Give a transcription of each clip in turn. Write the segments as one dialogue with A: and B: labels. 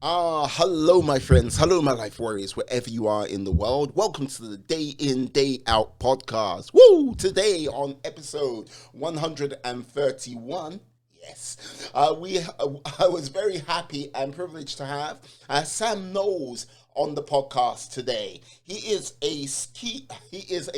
A: Hello, my friends. Hello, my life warriors, wherever you are in the world. Welcome to the Day In, Day Out podcast. Woo! Today on episode 131. Yes, I was very happy and privileged to have Sam Knowles on the podcast today. He is a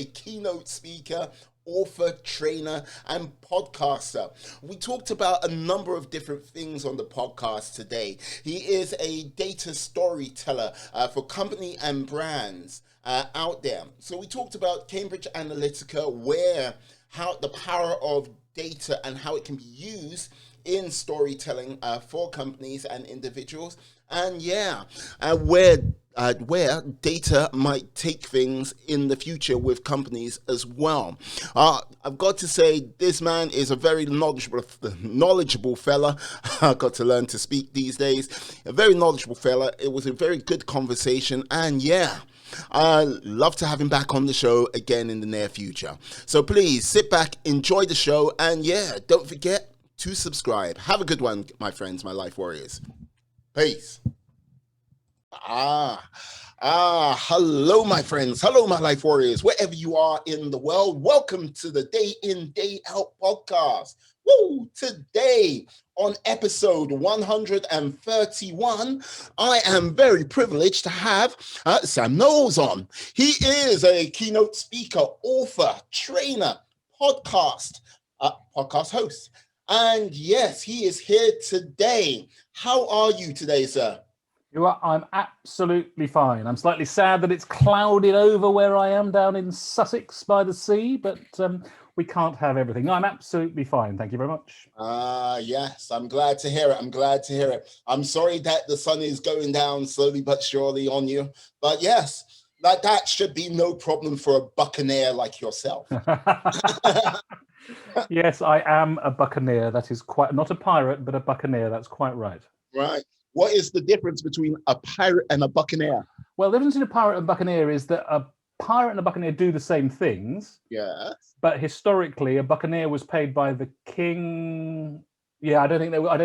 A: keynote speaker, author, trainer, and podcaster. We talked about a number of different things on the podcast today. He is a data storyteller for company and brands out there. So we talked about Cambridge Analytica, how the power of data and how it can be used in storytelling for companies and individuals, and where data might take things in the future with companies as well. I've got to say, this man is a very knowledgeable fella. I've got to learn to speak these days. A very knowledgeable fella. It was a very good conversation, and I'd love to have him back on the show again in the near future. So please sit back, enjoy the show, and don't forget to subscribe. Have a good one, my friends, my life warriors. Peace. Hello, my friends. Hello, my life warriors, wherever you are in the world. Welcome to the Day In, Day Out podcast. Woo! Today, on episode 131, I am very privileged to have Sam Knowles on. He is a keynote speaker, author, trainer, podcast host. And yes, he is here today. How are you today, sir?
B: I'm absolutely fine. I'm slightly sad that it's clouded over where I am down in Sussex by the sea, but we can't have everything. No, I'm absolutely fine. Thank you very much.
A: Yes, I'm glad to hear it. I'm sorry that the sun is going down slowly but surely on you. But yes, that should be no problem for a Buccaneer like yourself.
B: Yes, I am a Buccaneer. That is not a pirate, but a Buccaneer. That's quite right.
A: Right. What is the difference between a pirate and a Buccaneer?
B: Well, the difference between a pirate and a Buccaneer is that a pirate and a Buccaneer do the same things.
A: Yes.
B: But historically, a Buccaneer was paid by the king. Yeah, I don't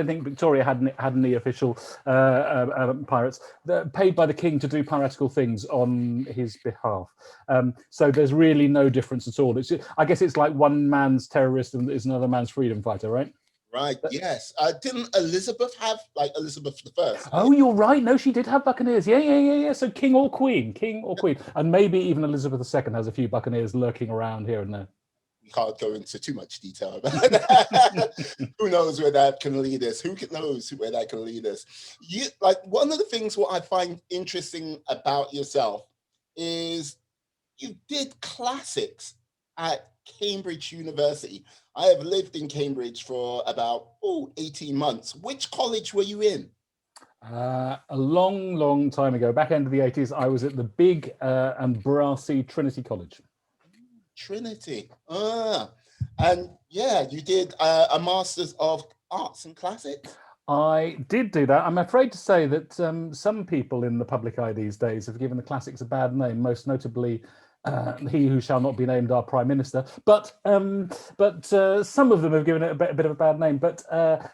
B: think Victoria had any official pirates. They're paid by the king to do piratical things on his behalf. So there's really no difference at all. I guess it's like one man's terrorist and is another man's freedom fighter, right?
A: Right. Yes. Didn't Elizabeth have Elizabeth I?
B: Oh, you're right. No, she did have Buccaneers. Yeah. So king or queen, and maybe even Elizabeth II has a few Buccaneers lurking around here and there.
A: We can't go into too much detail about that. Who knows where that can lead us? Who knows where that can lead us? One of the things what I find interesting about yourself is you did classics at Cambridge University. I have lived in Cambridge for about 18 months. Which college were you in?
B: A long time ago, back end of the 80s, I was at the big and brassy Trinity College.
A: Trinity. And you did a Master's of Arts and Classics?
B: I did do that. I'm afraid to say that some people in the public eye these days have given the classics a bad name, most notably he who shall not be named, our Prime Minister. But some of them have given it a bit of a bad name. But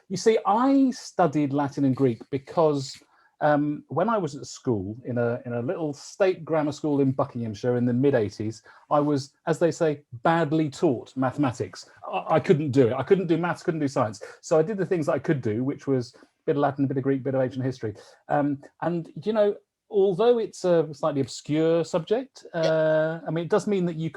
B: you see, I studied Latin and Greek because when I was at school in a little state grammar school in Buckinghamshire in the mid-80s, I was, as they say, badly taught mathematics. I couldn't do it. I couldn't do maths, couldn't do science. So I did the things that I could do, which was a bit of Latin, a bit of Greek, a bit of ancient history. And, although it's a slightly obscure subject, it does mean that you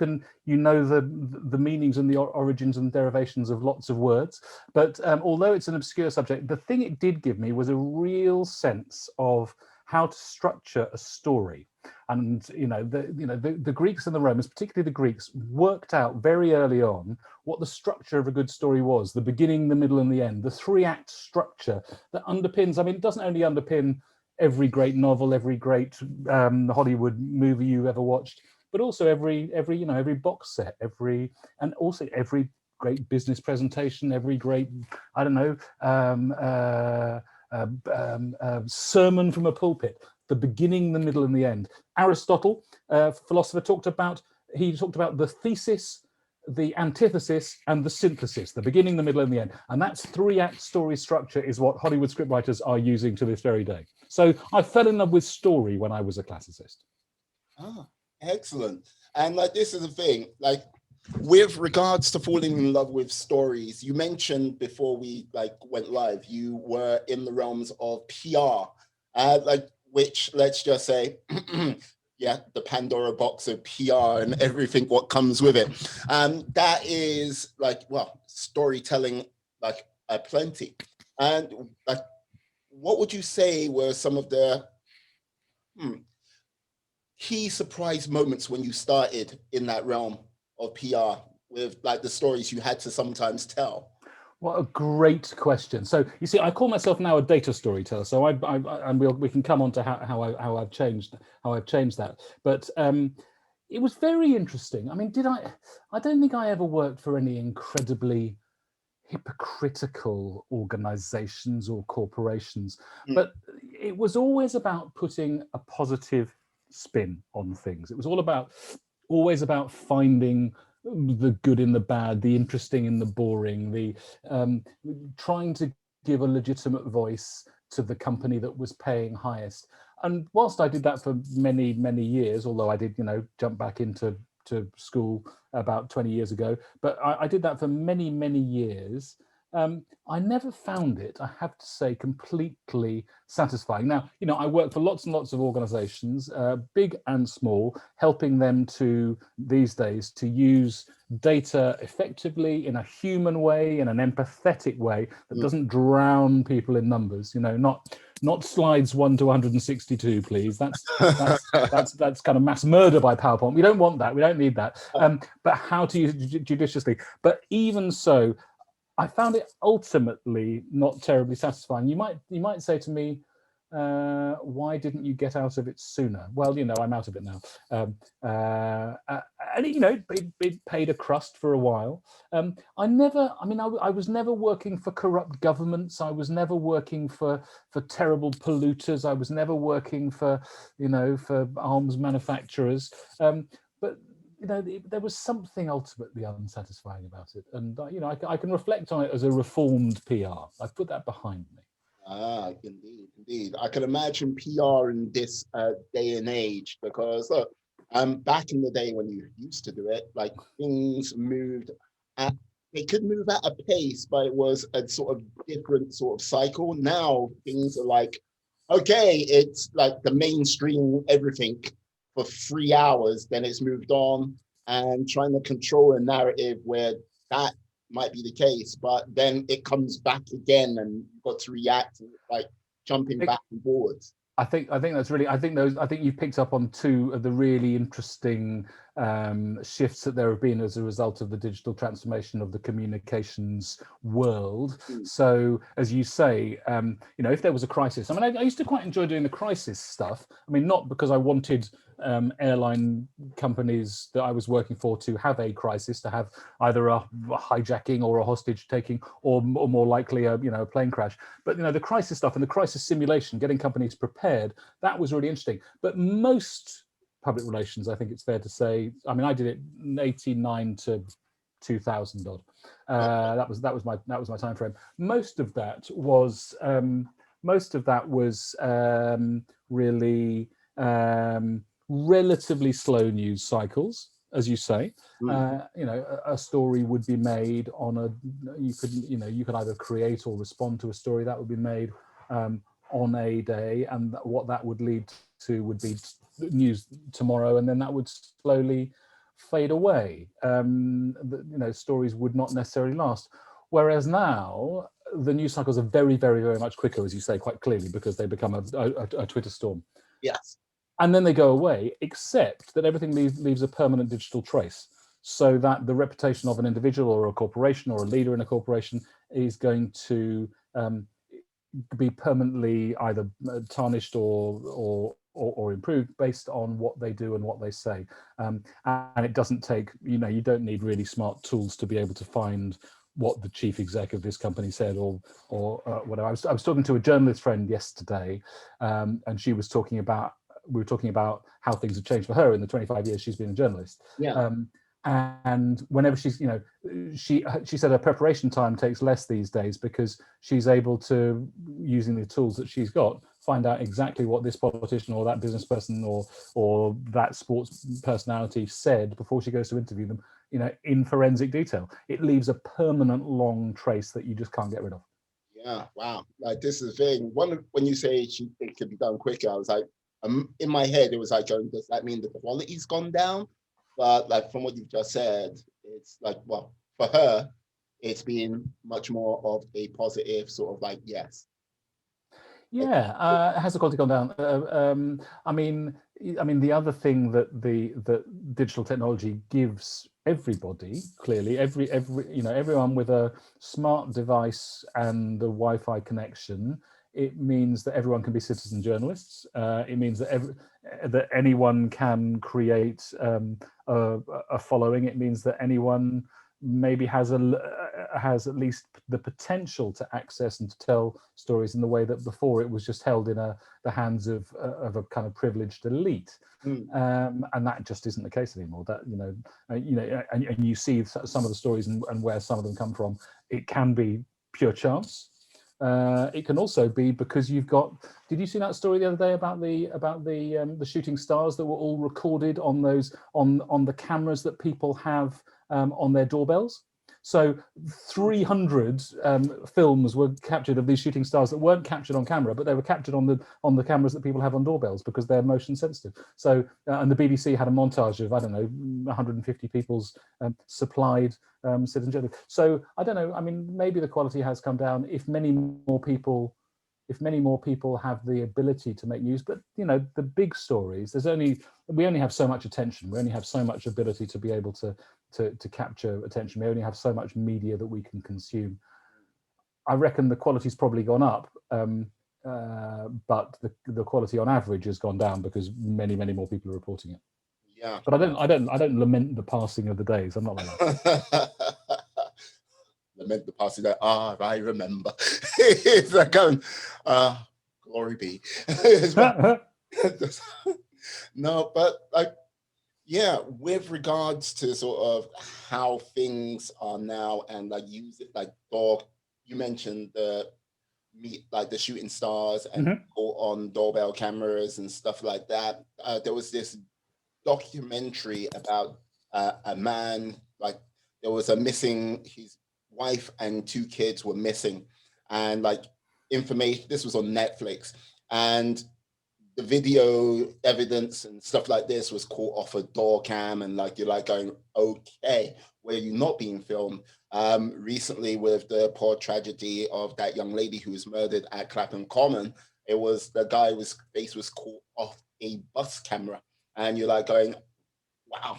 B: know the meanings and the origins and derivations of lots of words. But although it's an obscure subject, the thing it did give me was a real sense of how to structure a story. And the Greeks and the Romans, particularly the Greeks, worked out very early on what the structure of a good story was: the beginning, the middle, and the end. The 3-act structure that underpins. it doesn't only underpin every great novel, every great Hollywood movie you've ever watched, but also every box set, every great business presentation, every great sermon from a pulpit. The beginning, the middle, and the end. Aristotle, philosopher, talked about the thesis, the antithesis and the synthesis, the beginning, the middle, and the end. And that's 3-act story structure is what Hollywood scriptwriters are using to this very day. So I fell in love with story when I was a classicist.
A: Ah, excellent. And like, this is the thing, like, with regards to falling in love with stories, you mentioned before we like went live, you were in the realms of PR, like, which, let's just say, yeah, the Pandora box of PR and everything what comes with it. That is like, well, storytelling, like, plenty. And like, what would you say were some of the key surprise moments when you started in that realm of PR, with like the stories you had to sometimes tell?
B: What a great question. So you see, I call myself now a data storyteller. So and we can come on to how I've changed that. But it was very interesting. I mean, I don't think I ever worked for any incredibly hypocritical organizations or corporations, but it was always about putting a positive spin on things. It was always about finding the good in the bad, the interesting in the boring, the trying to give a legitimate voice to the company that was paying highest. And whilst I did that for many, many years, although I did, jump back into school about 20 years ago, but I did that for many, many years. I never found it, I have to say, completely satisfying. Now, I work for lots and lots of organizations, big and small, helping them these days to use data effectively in a human way, in an empathetic way that doesn't drown people in numbers, not slides 1 to 162, please. That's kind of mass murder by PowerPoint. We don't want that. We don't need that. But how to use it judiciously. But even so, I found it ultimately not terribly satisfying. You might say to me, why didn't you get out of it sooner? Well, I'm out of it now. And it paid a crust for a while. I was never working for corrupt governments. I was never working for terrible polluters. I was never working for arms manufacturers. But there was something ultimately unsatisfying about it, and I can reflect on it as a reformed PR. I've put that behind me.
A: Ah, indeed. I can imagine PR in this day and age, because look, back in the day when you used to do it, like, things they could move at a pace, but it was a sort of different sort of cycle. Now things are like, okay, it's like the mainstream everything for 3 hours, then it's moved on, and trying to control a narrative where that might be the case, but then it comes back again and you've got to react, like jumping back and forwards.
B: I think that's really. I think you've picked up on two of the really interesting shifts that there have been as a result of the digital transformation of the communications world. So, as you say, if there was a crisis, I used to quite enjoy doing the crisis stuff. Not because I wanted airline companies that I was working for to have a crisis, to have either a hijacking or a hostage taking, or more likely a plane crash. But the crisis stuff and the crisis simulation, getting companies prepared, that was really interesting. But most public relations, I think it's fair to say, I did it 89 to 2000 odd. That was my time frame. Most of that was really relatively slow news cycles, as you say. A story would be made on you could either create or respond to a story that would be made on a day, and what that would lead to would be news tomorrow, and then that would slowly fade away. Stories would not necessarily last. Whereas now, the news cycles are very, very, very much quicker, as you say, quite clearly, because they become a Twitter storm.
A: Yes.
B: And then they go away, except that everything leaves a permanent digital trace, so that the reputation of an individual or a corporation or a leader in a corporation is going to be permanently either tarnished or improved based on what they do and what they say. And it doesn't take, you don't need really smart tools to be able to find what the chief exec of this company said or whatever. I was talking to a journalist friend yesterday, and we were talking about how things have changed for her in the 25 years she's been a journalist.
A: Yeah.
B: and whenever she's, she said her preparation time takes less these days because she's able to, using the tools that she's got, find out exactly what this politician or that business person or that sports personality said before she goes to interview them, in forensic detail. It leaves a permanent long trace that you just can't get rid of.
A: Yeah, wow. Like, this is the thing. When you say it could be done quicker, I was like, in my head, it was like, does that mean the quality's gone down? But like from what you've just said, it's like, well, for her, it's been much more of a positive sort of like, yes.
B: Yeah, has the quality gone down? I mean, the other thing that digital technology gives everybody, clearly, everyone with a smart device and a Wi-Fi connection, it means that everyone can be citizen journalists. It means that anyone can create a following. It means that anyone maybe has at least the potential to access and to tell stories in the way that before it was just held in the hands of a kind of privileged elite. And that just isn't the case anymore. That and you see some of the stories and where some of them come from. It can be pure chance. It can also be because you've got. Did you see that story the other day about the shooting stars that were all recorded on those on the cameras that people have on their doorbells? So 300 films were captured of these shooting stars that weren't captured on camera, but they were captured on the cameras that people have on doorbells because they're motion sensitive. So and the BBC had a montage of, I don't know, 150 people's supplied citizenship. So I don't know. I mean, maybe the quality has come down if many more people have the ability to make news. But the big stories, we only have so much attention. We only have so much ability to be able to capture attention. We only have so much media that we can consume. I reckon the quality's probably gone up, but the quality on average has gone down because many more people are reporting it.
A: Yeah.
B: But I don't lament the passing of the days. I'm not like that.
A: Lament the passing that I remember. It's like glory be. No, but like, yeah, with regards to sort of how things are now, and like use it like you mentioned the shooting stars and on doorbell cameras and stuff like that. There was this documentary about a man, like there was his wife and 2 kids were missing, and like information, this was on Netflix, and the video evidence and stuff like this was caught off a door cam, and like you're like going, okay, where you not being filmed? Recently, with the poor tragedy of that young lady who was murdered at Clapham Common, it was the guy whose face was caught off a bus camera, and you're like going, wow,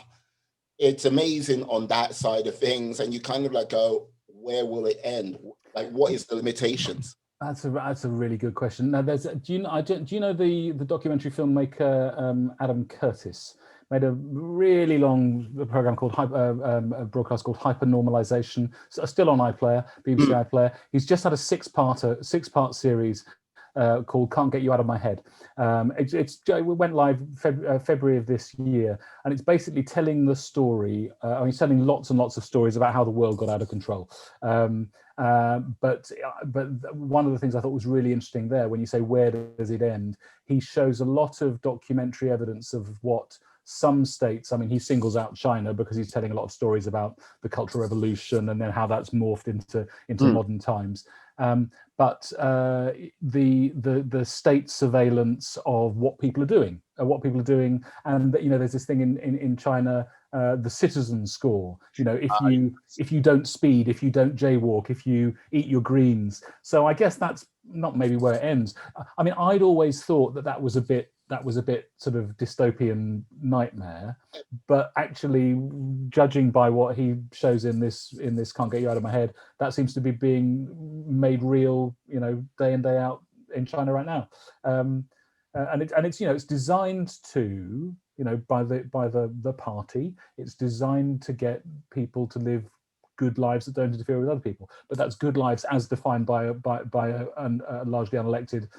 A: it's amazing on that side of things, and you kind of like go, where will it end? Like, what is the limitations?
B: That's a really good question. Now, do you know the documentary filmmaker Adam Curtis made a really long program called broadcast called Hypernormalization, still on iPlayer, BBC iPlayer. He's just had a six-part series called Can't Get You Out of My Head. It went live February of this year, and it's basically telling the story. He's telling lots and lots of stories about how the world got out of control. But one of the things I thought was really interesting there, when you say where does it end, he shows a lot of documentary evidence of what some states, I mean, he singles out China because he's telling a lot of stories about the Cultural Revolution and then how that's morphed into modern times. But the state surveillance of what people are doing, and there's this thing in China, the citizen score. If you don't speed, if you don't jaywalk, if you eat your greens. So I guess that's not maybe where it ends. I mean, I'd always thought that was a bit sort of dystopian nightmare, but actually, judging by what he shows in this Can't Get You Out of My Head, that seems to be being made real, day in, day out in China right now. And it's designed to, by the party, it's designed to get people to live good lives that don't interfere with other people, but that's good lives as defined by a largely unelected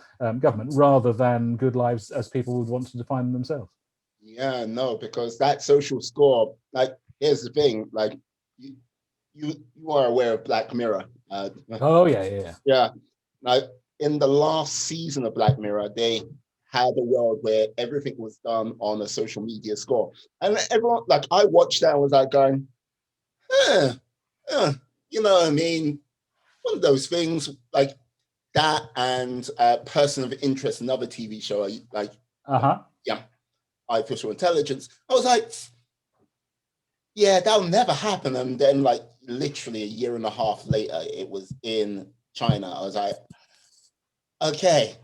B: government, rather than good lives as people would want to define themselves.
A: Yeah, no, because that social score, like here's the thing, like you you are aware of Black Mirror.
B: Oh yeah, yeah, yeah.
A: Yeah. Like in the last season of Black Mirror, they had a world where everything was done on a social media score. And everyone, like I watched that and was like going, eh, you know what I mean? One of those things like that and Person of Interest, another TV show, like, yeah, artificial intelligence. I was like, yeah, that'll never happen. And then, like, literally a year and a half later, it was in China. I was like, okay,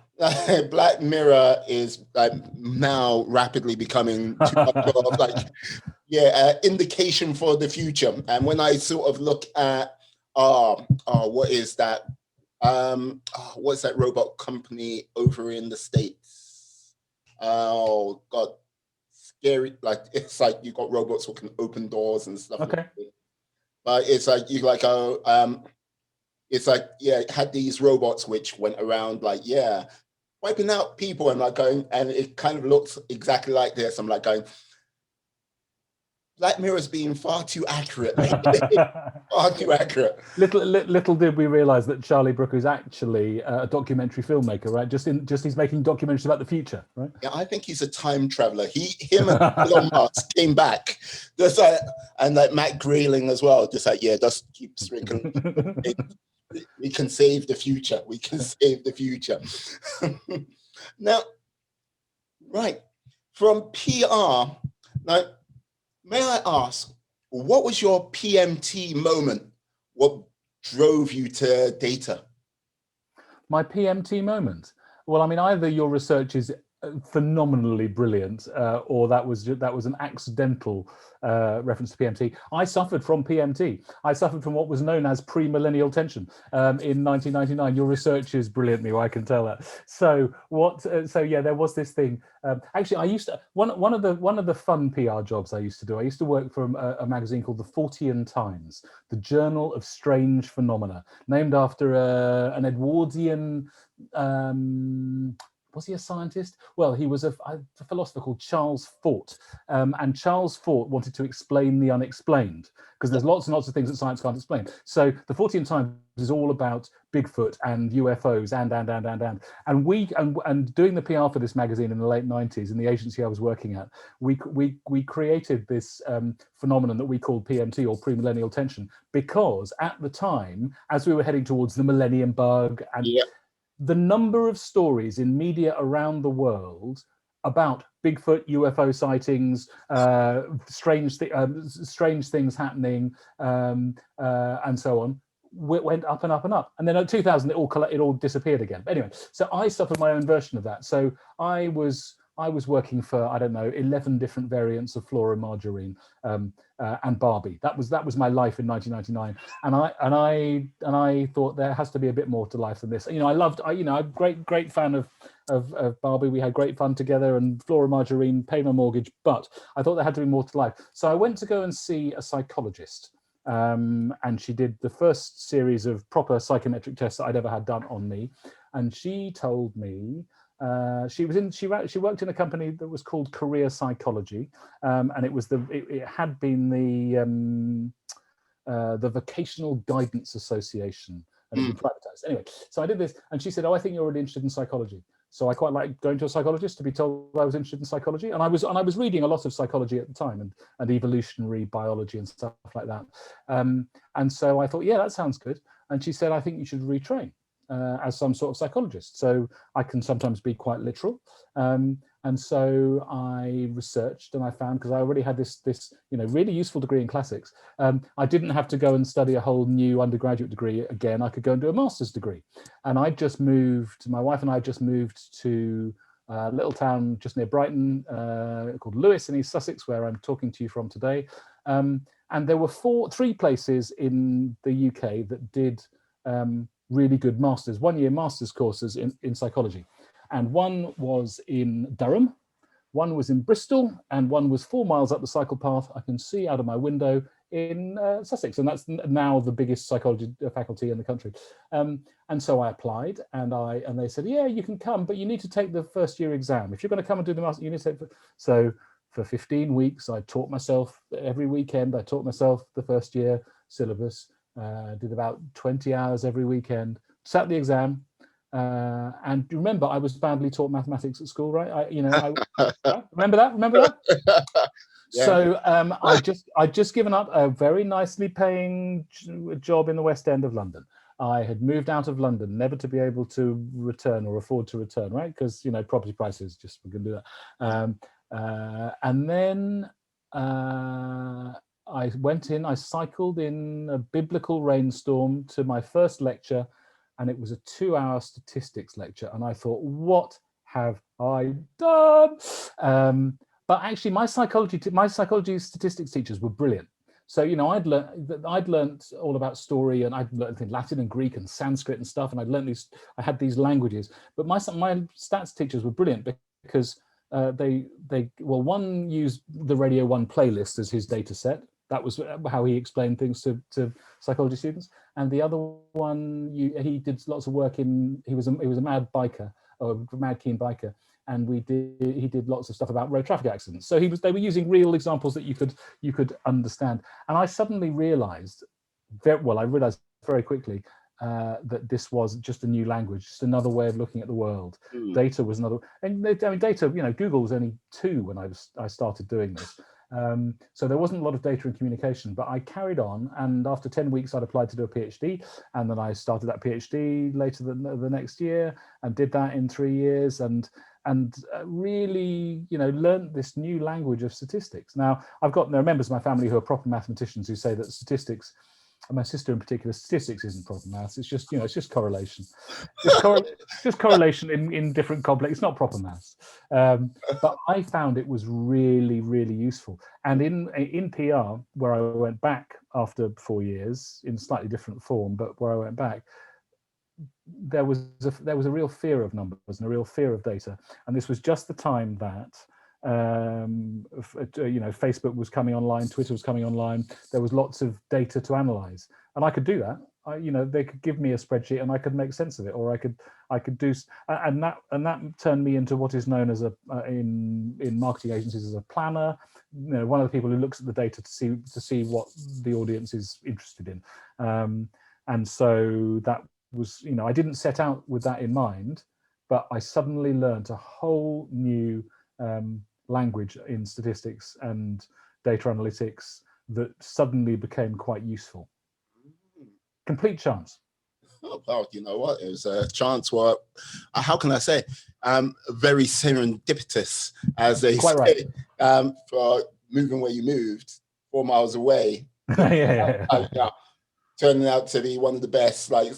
A: Black Mirror is like now rapidly becoming too much of like, yeah, indication for the future. And when I sort of look at, what is that? What's that robot company over in the States? Oh God, scary! Like it's like you got robots who can open doors and stuff.
B: Okay.
A: Like that. But it's like you like it's like yeah, it had these robots which went around like yeah, wiping out people and like going, and it kind of looks exactly like this. I'm like going, Black Mirror's being far too accurate, far too accurate.
B: Little did we realize that Charlie Brooker is actually a documentary filmmaker, right? Just he's making documentaries about the future, right?
A: Yeah, I think he's a time traveler. Him and Elon Musk came back, just like, and like Matt Grayling as well. Just like yeah, just keep stricken. We can save the future. We can save the future. Now, right from PR. Now, may I ask, what was your PMT moment? What drove you to data?
B: My PMT moment. Well, I mean, either your research is phenomenally brilliant, or that was an accidental reference to PMT. I suffered from PMT. I suffered from what was known as pre-millennial tension in 1999. Your research is brilliant, Mew, I can tell that. So what? So yeah, there was this thing. Actually, I used to one of the fun PR jobs I used to do. I used to work for a magazine called the Fortean Times, the Journal of Strange Phenomena, named after an Edwardian. Was he a scientist? Well, he was a philosopher called Charles Fort. And Charles Fort wanted to explain the unexplained, because there's lots and lots of things that science can't explain. So the Fortean Times is all about Bigfoot and UFOs and doing the PR for this magazine in the late 90s in the agency I was working at, we created this phenomenon that we called PMT, or premillennial tension, because at the time, as we were heading towards the millennium bug and the number of stories in media around the world about Bigfoot, UFO sightings, strange things happening, and so on, went up and up and up. And then at 2000, it all disappeared again. But anyway, so I suffered my own version of that. So I was working for, I don't know, 11 different variants of Flora Margarine and Barbie. That was my life in 1999. And I thought there has to be a bit more to life than this. You know, I'm a great fan of Barbie. We had great fun together, and Flora Margarine paid my mortgage. But I thought there had to be more to life. So I went to go and see a psychologist. And she did the first series of proper psychometric tests that I'd ever had done on me. And she told me, she worked in a company that was called Career Psychology, and it had been the Vocational Guidance Association, and it had been privatized. Anyway, so I did this, and she said, "Oh, I think you're really interested in psychology." So I quite like going to a psychologist to be told I was interested in psychology, and I was reading a lot of psychology at the time, and evolutionary biology and stuff like that. And so I thought, yeah, that sounds good. And she said, "I think you should retrain as some sort of psychologist." So I can sometimes be quite literal. And so I researched, and I found, because I already had this really useful degree in classics, I didn't have to go and study a whole new undergraduate degree again. I could go and do a master's degree. And my wife and I just moved to a little town just near Brighton called Lewes in East Sussex, where I'm talking to you from today. And there were three places in the UK that did really good masters, 1 year masters courses in psychology. And one was in Durham, one was in Bristol, and one was 4 miles up the cycle path I can see out of my window in Sussex. And that's now the biggest psychology faculty in the country. And so I applied, and they said, yeah, you can come, but you need to take the first year exam. If you're going to come and do the master, you need to take. So for 15 weeks, I taught myself every weekend. I taught myself the first year syllabus, did about 20 hours every weekend, sat the exam. And remember, I was badly taught mathematics at school, right? Right? Remember that? Remember that?
A: Yeah.
B: So I'd just given up a very nicely paying job in the West End of London. I had moved out of London, never to be able to return or afford to return, right? Because, you know, property prices just were going to do that. And then I went in, I cycled in a biblical rainstorm to my first lecture, and it was a 2-hour statistics lecture. And I thought, what have I done? But actually, my psychology statistics teachers were brilliant. So, you know, I'd learned all about story, and I'd learned Latin and Greek and Sanskrit and stuff, and I had these languages. But my stats teachers were brilliant because one used the Radio 1 playlist as his data set. That was how he explained things to psychology students. And the other one, he did lots of work he was a mad biker, or a mad keen biker. And he did lots of stuff about road traffic accidents. So they were using real examples that you could understand. And I suddenly realized, very quickly that this was just a new language, just another way of looking at the world. Data was another, and data, you know, Google was only 2 when I started doing this. So there wasn't a lot of data and communication, but I carried on, and after 10 weeks I'd applied to do a PhD, and then I started that PhD later the next year and did that in 3 years, and really, you know, learned this new language of statistics. Now, there are members of my family who are proper mathematicians who say that statistics, and my sister in particular, statistics isn't proper maths. It's just, you know, it's just correlation. Just correlation in different complex. It's not proper maths. But I found it was really, really useful. And in PR, where I went back after 4 years in slightly different form, but where I went back, there was a real fear of numbers and a real fear of data. And this was just the time that you know, Facebook was coming online, Twitter was coming online. There was lots of data to analyze, and I could do that. You know, they could give me a spreadsheet and I could make sense of it, or I could do, and that turned me into what is known as in marketing agencies as a planner. You know, one of the people who looks at the data to see what the audience is interested in. And so that was, you know, I didn't set out with that in mind, but I suddenly learned a whole new language in statistics and data analytics that suddenly became quite useful. Complete chance.
A: Oh, well, you know what? It was a chance. What? How can I say? Very serendipitous, as they
B: Quite
A: say.
B: right.
A: For moving where you moved, 4 miles away.
B: Yeah.
A: Turning out to be one of the best, like,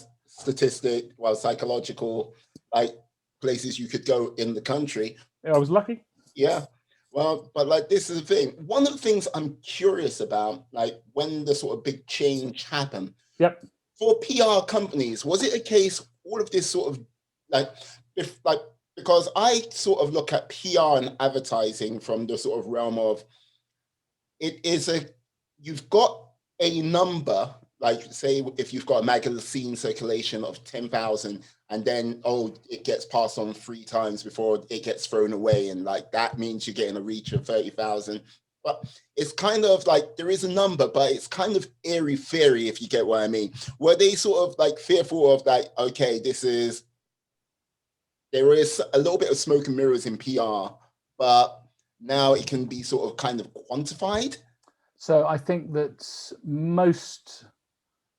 A: psychological, like, places you could go in the country.
B: I was lucky.
A: Yeah. Well, but like, this is the thing. One of the things I'm curious about, like, when the sort of big change happened.
B: Yep.
A: For PR companies, was it a case all of this sort of because I sort of look at PR and advertising from the sort of realm of you've got a number, like, say if you've got a magazine circulation of 10,000, and then it gets passed on 3 times before it gets thrown away, and like that means you're getting a reach of 30,000. But it's kind of like there is a number, but it's kind of airy-fairy, if you get what I mean. Were they sort of like fearful of, like, okay, there is a little bit of smoke and mirrors in PR, but now it can be sort of kind of quantified?
B: So I think that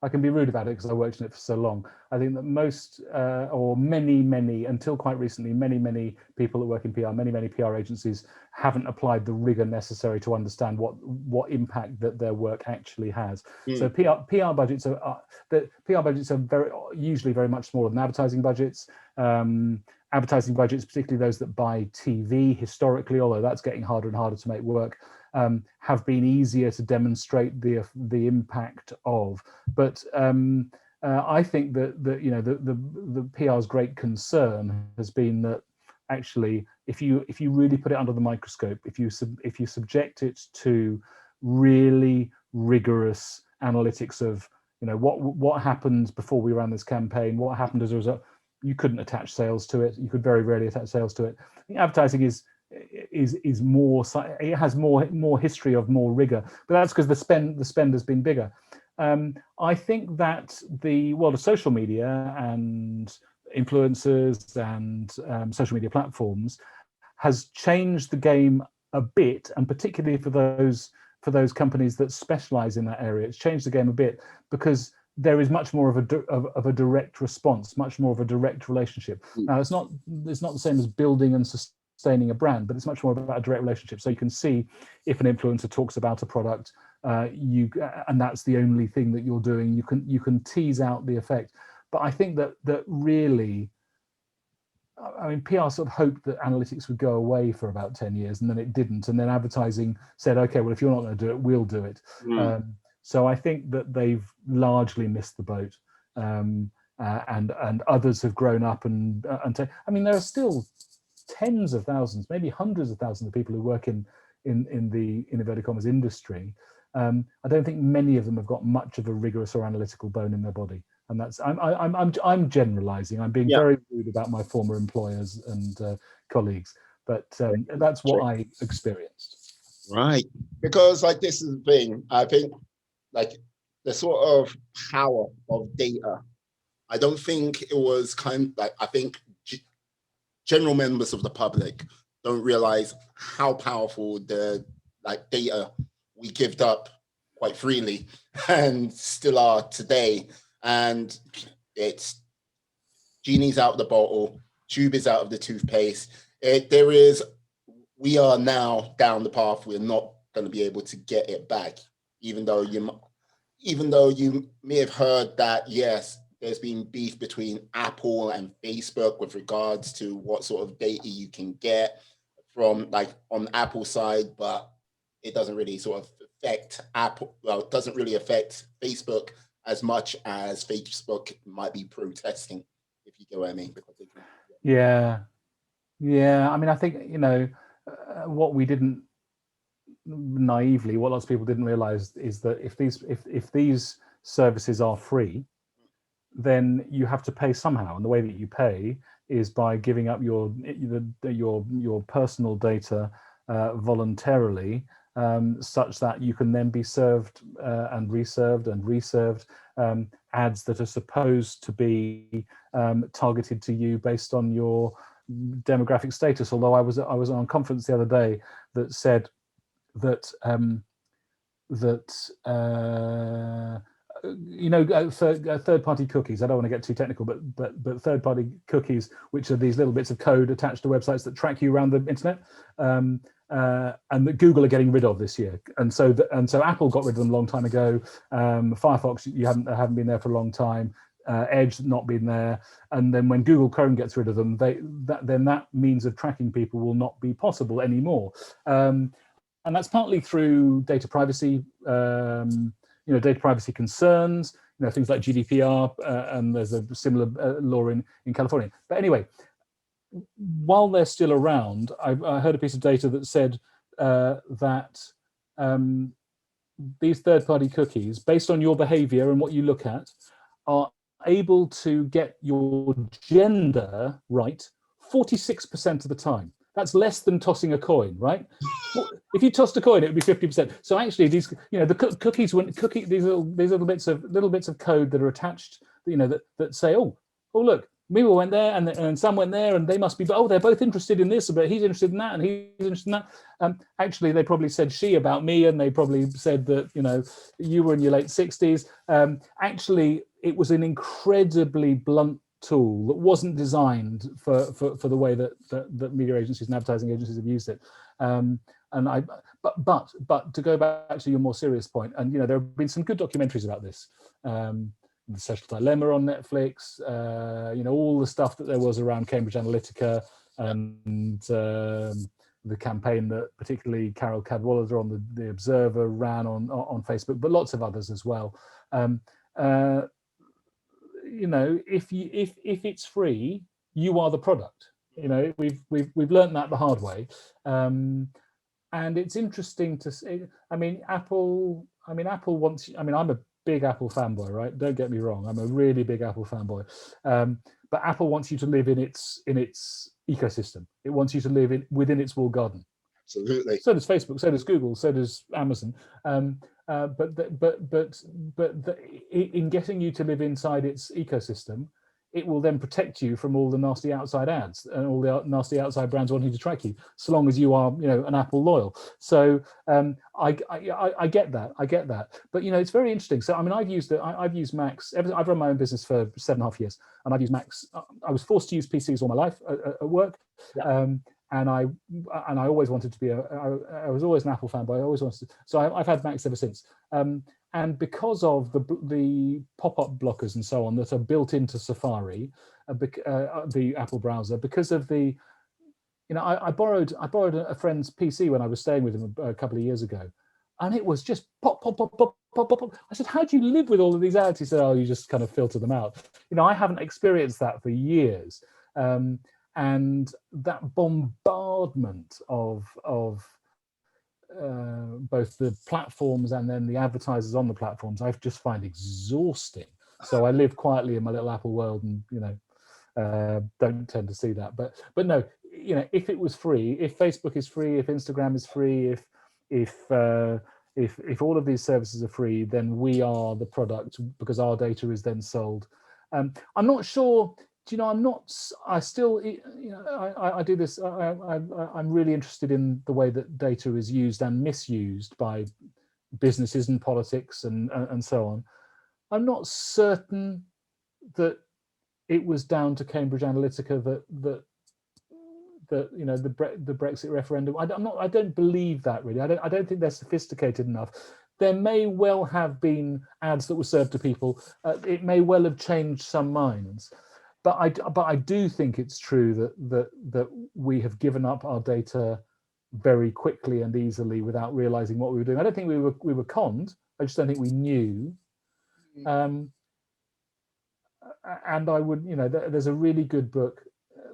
B: I can be rude about it because I worked in it for so long. I think that most, or many, until quite recently, many people that work in PR, many PR agencies haven't applied the rigor necessary to understand what impact that their work actually has. So PR budgets are usually very much smaller than advertising budgets. Advertising budgets, particularly those that buy TV historically, although that's getting harder and harder to make work, have been easier to demonstrate the impact of. But I think that you know, the PR's great concern has been that actually, if you really put it under the microscope, if you subject it to really rigorous analytics of, you know, what happened before we ran this campaign, what happened as a result, you couldn't attach sales to it. You could very rarely attach sales to it. I think advertising is, is more, it has more history of more rigor, but that's because the spend has been bigger. I think that the world of social media and influencers and social media platforms has changed the game a bit, and particularly for those companies that specialize in that area, it's changed the game a bit because there is much more of a direct response, much more of a direct relationship. Now, it's not the same as building and sustaining a brand, but it's much more about a direct relationship. So you can see if an influencer talks about a product, and that's the only thing that you're doing, you can tease out the effect. But I think that really, I mean, PR sort of hoped that analytics would go away for about 10 years, and then it didn't. And then advertising said, okay, well, if you're not going to do it, we'll do it. So I think that they've largely missed the boat, and others have grown up and I mean, there are still tens of thousands, maybe hundreds of thousands of people who work in the inverted commas industry. I don't think many of them have got much of a rigorous or analytical bone in their body. And that's I'm generalizing. I'm being very rude about my former employers and colleagues, but that's what I experienced.
A: Right, because like this is the thing. I think like the sort of power of data. I don't think it was I think general members of the public don't realize how powerful the data we gave up quite freely and still are today. And it's genie's out of the bottle, tube is out of the toothpaste. We are now down the path. We're not going to be able to get it back, even though you may have heard that, yes, there's been beef between Apple and Facebook with regards to what sort of data you can get from on the Apple side, but it doesn't really sort of affect Apple. Well, it doesn't really affect Facebook as much as Facebook might be protesting, if you get what I mean.
B: Yeah. I mean, I think, what we didn't naively, what lots of people didn't realize is that if these services are free, then you have to pay somehow, and the way that you pay is by giving up your personal data voluntarily, such that you can then be served and reserved ads that are supposed to be targeted to you based on your demographic status. Although I was on a conference the other day that said that third-party cookies. I don't want to get too technical, but third-party cookies, which are these little bits of code attached to websites that track you around the internet, and that Google are getting rid of this year. And so Apple got rid of them a long time ago. Firefox, you haven't been there for a long time. Edge not been there, and then when Google Chrome gets rid of them, then that means of tracking people will not be possible anymore. And that's partly through data privacy. Data privacy concerns, things like GDPR, and there's a similar law in California. But anyway, while they're still around, I heard a piece of data that said that these third-party cookies, based on your behavior and what you look at, are able to get your gender right 46% of the time. That's less than tossing a coin, right? If you tossed a coin, it would be 50%. So actually, these, the cookies, these little bits of code that are attached, that say, oh, look, Mima went there, and Sam went there, and they must be, they're both interested in this, but he's interested in that, and he's interested in that. Actually, they probably said she about me, and they probably said that, you were in your late 60s. Actually, it was an incredibly blunt tool that wasn't designed for the way that media agencies and advertising agencies have used it. But to go back to your more serious point, and there have been some good documentaries about this. The Social Dilemma on Netflix, all the stuff that there was around Cambridge Analytica, and the campaign that particularly Carol Cadwallader on the Observer ran on Facebook, but lots of others as well. If it's free, you are the product. We've learned that the hard way, and it's interesting to see. Apple wants. I'm a big Apple fanboy, right? Don't get me wrong. I'm a really big Apple fanboy, but Apple wants you to live in its ecosystem. It wants you to live within its walled garden.
A: Absolutely.
B: So does Facebook, so does Google, so does Amazon. In getting you to live inside its ecosystem, it will then protect you from all the nasty outside ads and all the nasty outside brands wanting to track you, so long as you are, an Apple loyal. So I get that. I get that. But it's very interesting. So I mean, I've used Macs. I've run my own business for 7.5 years, and I've used Macs. I was forced to use PCs all my life at work.
A: Yeah.
B: And I always wanted to be I was always an Apple fan, but I always wanted to. So I've had Macs ever since. And because of the pop-up blockers and so on that are built into Safari, the Apple browser, because of the, I borrowed a friend's PC when I was staying with him a couple of years ago, and it was just pop, pop, pop, pop, pop, pop, pop. I said, "How do you live with all of these ads?" He said, "Oh, you just kind of filter them out." I haven't experienced that for years. And that bombardment of both the platforms and then the advertisers on the platforms, I just find exhausting. So I live quietly in my little Apple world, and don't tend to see that. But no, if it was free, if Facebook is free, if Instagram is free, if all of these services are free, then we are the product, because our data is then sold. I'm not sure. I'm not. I still. I do this. I'm really interested in the way that data is used and misused by businesses and politics and so on. I'm not certain that it was down to Cambridge Analytica that the Brexit referendum. I don't believe that, really. I don't think they're sophisticated enough. There may well have been ads that were served to people. It may well have changed some minds. But I do think it's true that we have given up our data very quickly and easily without realizing what we were doing. I don't think we were conned. I just don't think we knew. And I would, there's a really good book.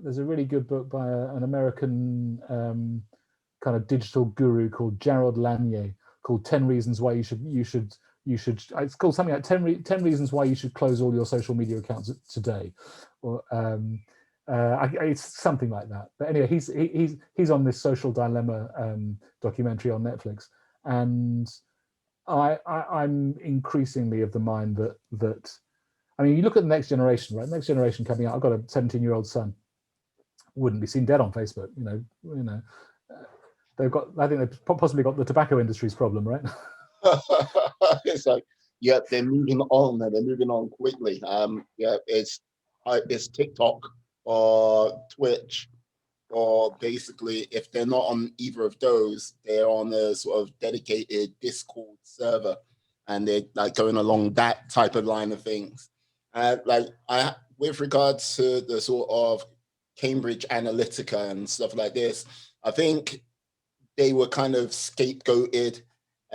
B: There's a really good book by an American kind of digital guru called Gerald Lanier, called 10 Reasons Why you should. It's called something like 10 Reasons Why You Should Close All Your Social Media Accounts Today, or it's something like that. But anyway, he's on this social dilemma documentary on Netflix, and I'm increasingly of the mind that I mean, you look at the next generation, right? Next generation coming out. I've got a 17-year-old son. Wouldn't be seen dead on Facebook. They've got. I think they've possibly got the tobacco industry's problem, right?
A: It's like, yeah, they're moving on, and they're moving on quickly. It's TikTok or Twitch, or basically, if they're not on either of those, they're on a sort of dedicated Discord server, and they're like going along that type of line of things. With regards to the sort of Cambridge Analytica and stuff like this, I think they were kind of scapegoated.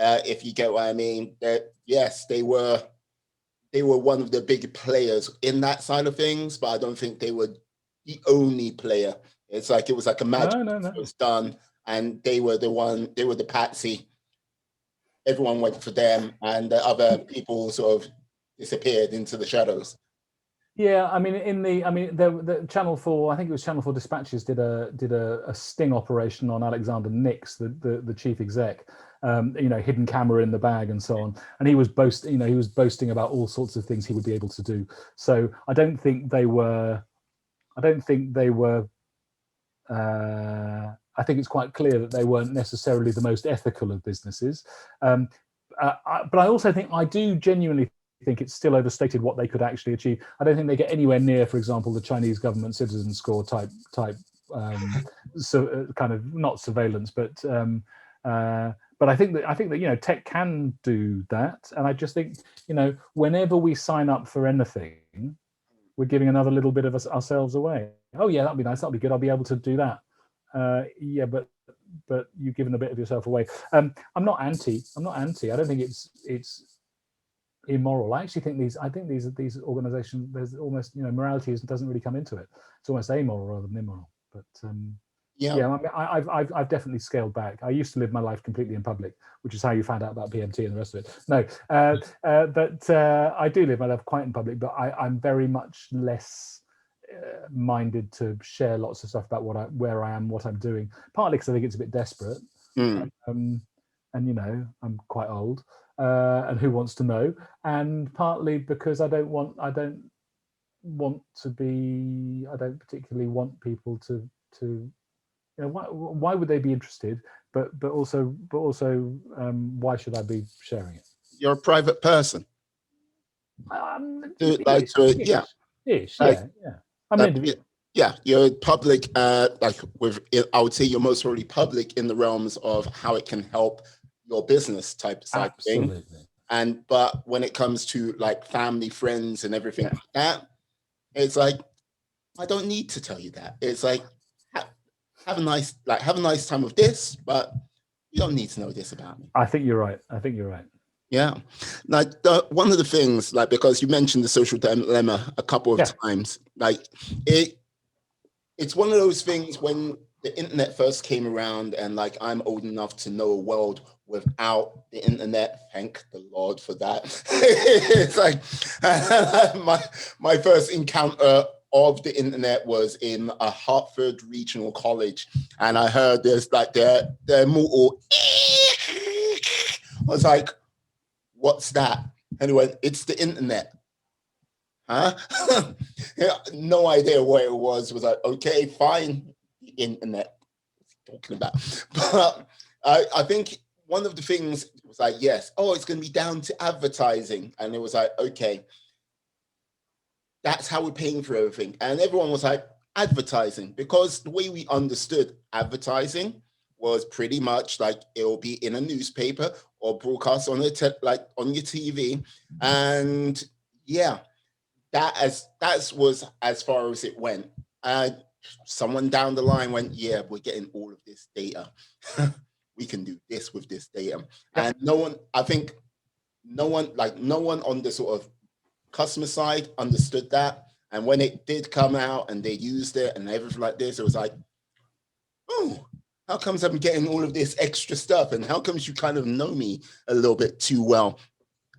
A: If you get what I mean, that yes, they were one of the big players in that side of things, but I don't think they were the only player. It's like it was like a magic was done, and they were the patsy. Everyone went for them, and the other people sort of disappeared into the shadows.
B: Yeah, I mean, the Channel 4, I think it was Channel 4 Dispatches did a sting operation on Alexander Nix, the chief exec, hidden camera in the bag and so on, and he was boasting about all sorts of things he would be able to do. So I don't think they were. I think it's quite clear that they weren't necessarily the most ethical of businesses, but I also think I do genuinely think it's still overstated what they could actually achieve. I don't think they get anywhere near, for example, the Chinese government citizen score type so kind of not surveillance, but I think that tech can do that, and I just think whenever we sign up for anything, we're giving another little bit of ourselves away. Oh yeah, that'll be nice. That'll be good. I'll be able to do that. Yeah, but you've given a bit of yourself away. I'm not anti. I don't think it's immoral. I actually think these organizations, there's almost morality doesn't really come into it. It's almost amoral rather than immoral. But I've definitely scaled back. I used to live my life completely in public, which is how you found out about PMT and the rest of it. No, but I do live my life quite in public. But I'm very much less. minded to share lots of stuff about where I am, what I'm doing. Partly because I think it's a bit desperate, and you know, I'm quite old, and who wants to know? And partly because I don't particularly want people to you know, why would they be interested? But also, why should I be sharing it?
A: You're a private person.
B: Ish.
A: Like,
B: Yeah. I'm an individual.
A: Yeah, you're public. Like I would say you're most probably public in the realms of how it can help your business type side thing. But when it comes to like family, friends, and everything like that, it's like I don't need to tell you that. It's like have a nice time with this, but you don't need to know this about me.
B: I think you're right.
A: Yeah. Like one of the things, like, because you mentioned the social dilemma a couple of times, like it's one of those things when the internet first came around, and like I'm old enough to know a world without the internet. Thank the Lord for that. It's like my first encounter of the internet was in a Hartford regional college, and I heard there's like their mortal. I was like, what's that? And he went, it's the internet. Huh? No idea what it was. Was like, okay, fine, the internet. What's he talking about? But I think one of the things was like, yes, it's going to be down to advertising. And it was like, okay, that's how we're paying for everything. And everyone was like, advertising, because the way we understood advertising was pretty much like it'll be in a newspaper or broadcast on on your TV. And yeah, that was as far as it went. Someone down the line went, yeah, we're getting all of this data. We can do this with this data. And no one on the sort of customer side understood that. And when it did come out and they used it and everything like this, it was like, oh, how comes I'm getting all of this extra stuff? And how comes you kind of know me a little bit too well?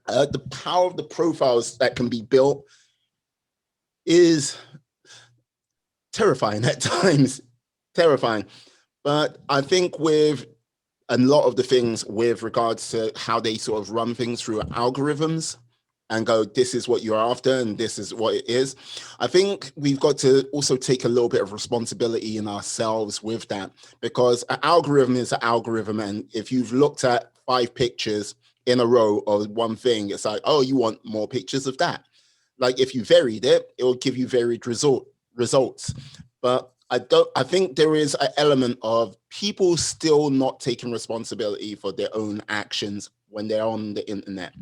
A: The power of the profiles that can be built is terrifying at times, terrifying. But I think with a lot of the things with regards to how they sort of run things through algorithms and go, this is what you're after and this is what it is. I think we've got to also take a little bit of responsibility in ourselves with that, because an algorithm is an algorithm. And if you've looked at 5 pictures in a row of one thing, it's like, oh, you want more pictures of that. Like if you varied it, it will give you varied results. But I think there is an element of people still not taking responsibility for their own actions when they're on the internet.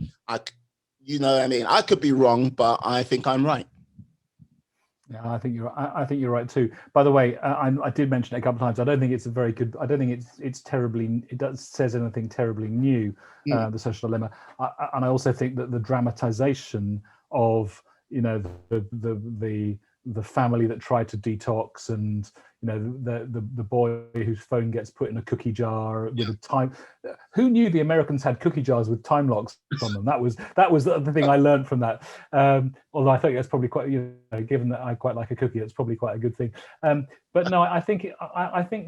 A: You know what I mean? I could be wrong, but I think I'm right.
B: Yeah, I think you're right too. By the way, I did mention it a couple of times. I don't think it's a very good. I don't think it's terribly. It says anything terribly new. The social dilemma, and I also think that the dramatization of, you know, the family that tried to detox, and you know the boy whose phone gets put in a cookie jar with a time. Who knew the Americans had cookie jars with time locks on them? That was the thing I learned from that. Although I think that's probably quite, you know, given that I quite like a cookie, it's probably quite a good thing. But no, I think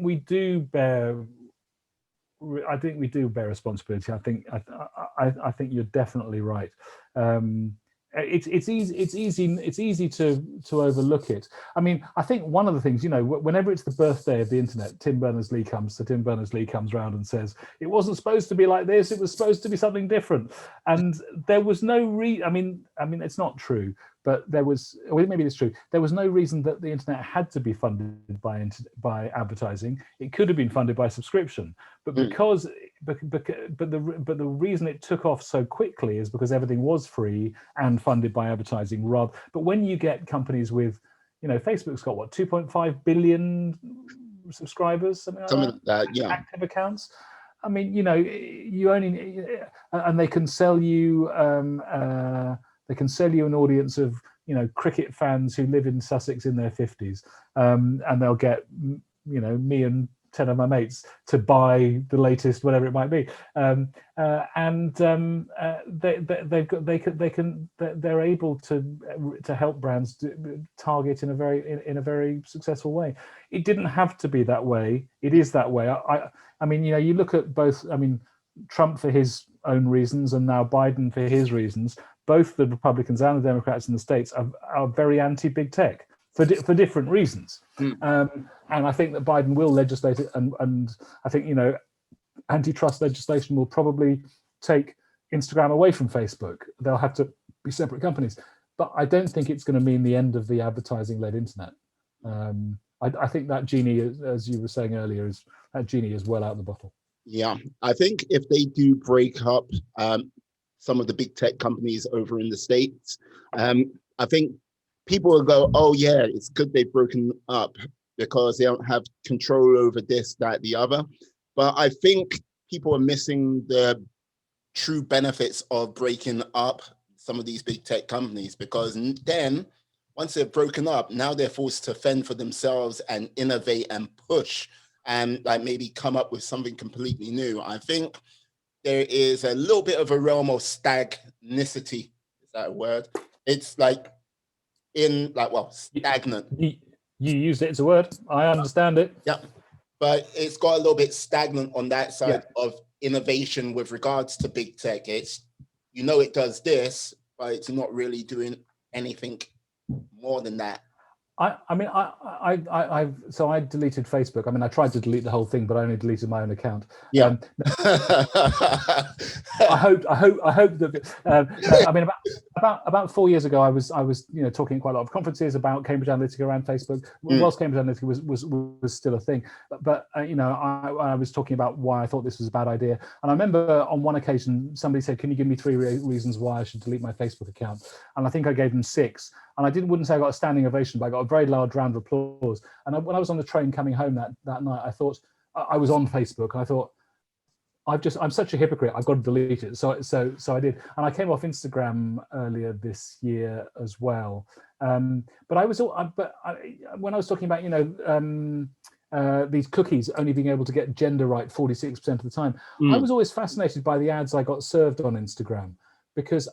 B: we do bear. I think we do bear responsibility. I think you're definitely right. It's easy to overlook it. I mean, I think one of the things, you know, whenever it's the birthday of the internet, Tim Berners-Lee comes around and says, it wasn't supposed to be like this, it was supposed to be something different. And there was no I mean it's not true, but there was, well, maybe it's true, there was no reason that the internet had to be funded by advertising. It could have been funded by subscription, but because but the reason it took off so quickly is because everything was free and funded by advertising. But when you get companies with, you know, Facebook's got what, 2.5 billion subscribers, something like that, active accounts. I mean, you know, you only, and they can sell you an audience of, you know, cricket fans who live in Sussex in their 50s, and they'll get, you know, me and 10 of my mates to buy the latest, whatever it might be. They're able to help brands target in a very successful way. It didn't have to be that way. It is that way. I mean, you look at both. I mean, Trump for his own reasons, and now Biden for his reasons. Both the Republicans and the Democrats in the States are very anti-big tech for different reasons. And I think that Biden will legislate it, and I think antitrust legislation will probably take Instagram away from Facebook. They'll have to be separate companies, but I don't think it's going to mean the end of the advertising-led internet. I think that genie, as you were saying earlier, is well out of the bottle.
A: Yeah, I think if they do break up some of the big tech companies over in the States, I think people will go, oh yeah, it's good they've broken up because they don't have control over this, that, the other. But I think people are missing the true benefits of breaking up some of these big tech companies, because then once they're broken up, now they're forced to fend for themselves and innovate and push and like maybe come up with something completely new. I think there is a little bit of a realm of stagnicity. Is that a word? It's like stagnant.
B: You used it as a word. I understand it.
A: Yeah, but it's got a little bit stagnant on that side of innovation with regards to big tech. It's, it does this, but it's not really doing anything more than that.
B: I deleted Facebook. I mean, I tried to delete the whole thing, but I only deleted my own account.
A: Yeah.
B: I hope that. I mean, about 4 years ago, I was talking at quite a lot of conferences about Cambridge Analytica around Facebook. Whilst Cambridge Analytica was still a thing, but I was talking about why I thought this was a bad idea. And I remember on one occasion somebody said, "Can you give me 3 reasons why I should delete my Facebook account?" And I think I gave them 6. And I wouldn't say I got a standing ovation, but I got a very large round of applause. And when I was on the train coming home that night, I thought, I was on Facebook, and I thought, I'm such a hypocrite, I've got to delete it. So I did. And I came off Instagram earlier this year as well. But when I was talking about, these cookies only being able to get gender right 46% of the time, I was always fascinated by the ads I got served on Instagram, because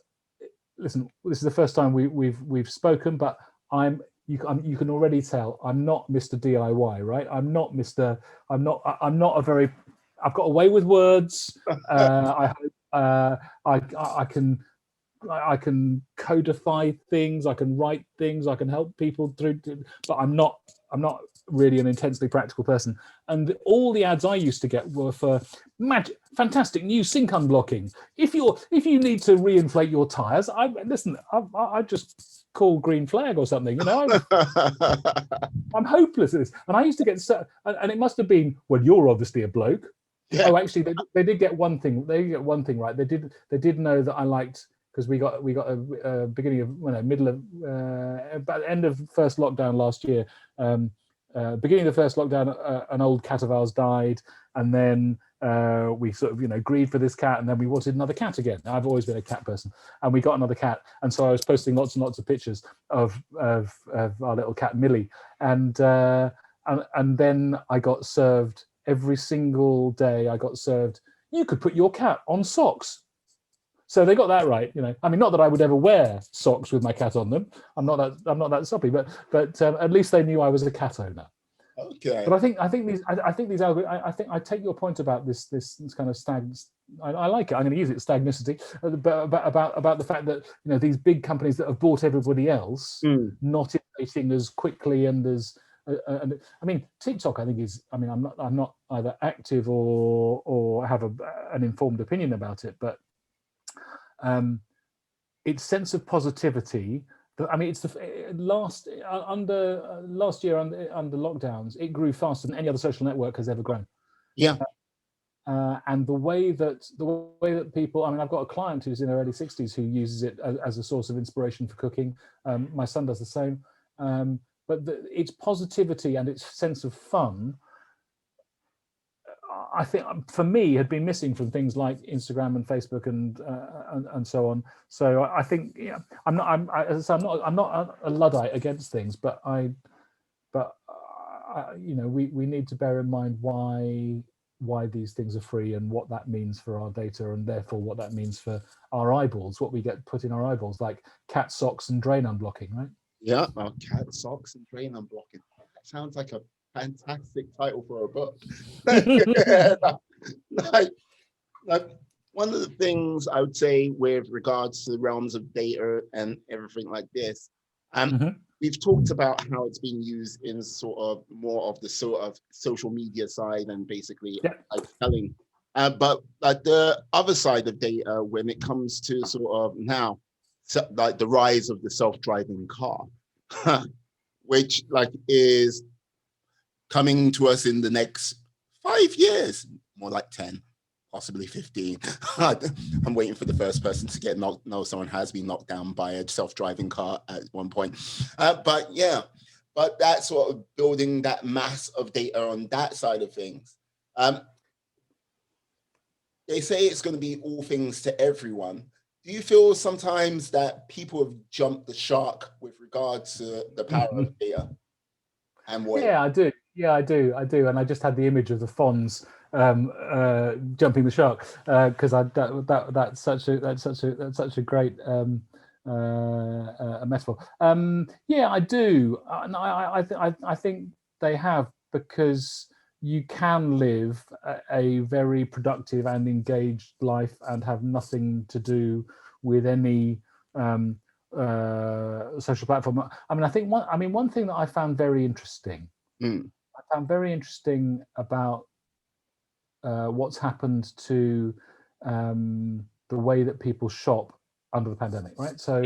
B: listen, this is the first time we've spoken, but you can already tell I'm not Mr. DIY, right? I'm not a very, I've got a way with words. I can codify things, I can write things, I can help people through, but I'm not really an intensely practical person. And all the ads I used to get were for fantastic new sync unblocking. If you need to reinflate your tires, I just call green flag or something. I'm hopeless at this. And I used to get and it must have been, well, you're obviously a bloke. Yeah. Oh, actually, they did get one thing. They get one thing right. They did know that I liked, because we got a beginning of middle of about the end of first lockdown last year. Beginning of the first lockdown, an old cat of ours died, and then we sort of agreed for this cat, and then we wanted another cat again. I've always been a cat person, and we got another cat, and so I was posting lots and lots of pictures of our little cat Millie, and then I got served every single day. I got served, you could put your cat on socks. So they got that right, I mean, not that I would ever wear socks with my cat on them. I'm not that soppy, but at least they knew I was a cat owner.
A: Okay.
B: But I think these algorithms. I think I take your point about this kind of I like it. I'm going to use it, stagnicity, about the fact that these big companies that have bought everybody else, not innovating as quickly and as. And I mean, TikTok, I think is. I mean, I'm not either active or have an informed opinion about it, but. Its sense of positivity. I mean, it's the last year under lockdowns, it grew faster than any other social network has ever grown.
A: Yeah.
B: And the way that people, I mean, I've got a client who's in her early 60s who uses it as a source of inspiration for cooking. My son does the same. But its positivity and its sense of fun, I think for me had been missing from things like Instagram and Facebook and so on. So I think I'm not a Luddite against things, but we need to bear in mind why these things are free and what that means for our data, and therefore what that means for our eyeballs, what we get put in our eyeballs, like cat socks and drain unblocking, right?
A: Yeah, cat socks and drain unblocking. That sounds like a fantastic title for a book. like, like one of the things I would say with regards to the realms of data and everything like this, we've talked about how it's being used in sort of more of the sort of social media side and basically like selling. But like the other side of data, when it comes to sort of now, like the rise of the self-driving car, which like is coming to us in the next 5 years, more like 10, possibly 15. I'm waiting for the first person to get knocked. No, someone has been knocked down by a self-driving car at one point. But yeah, but that's sort of building that mass of data on that side of things. They say it's going to be all things to everyone. Do you feel sometimes that people have jumped the shark with regards to the power of data? And what?
B: Yeah, I do. Yeah, I do. And I just had the image of the Fonz jumping the shark because that's such a great a metaphor. Yeah, I do. And I think they have, because you can live a very productive and engaged life and have nothing to do with any social platform. I mean, one thing that I found very interesting. I found very interesting about what's happened to the way that people shop under the pandemic, right? So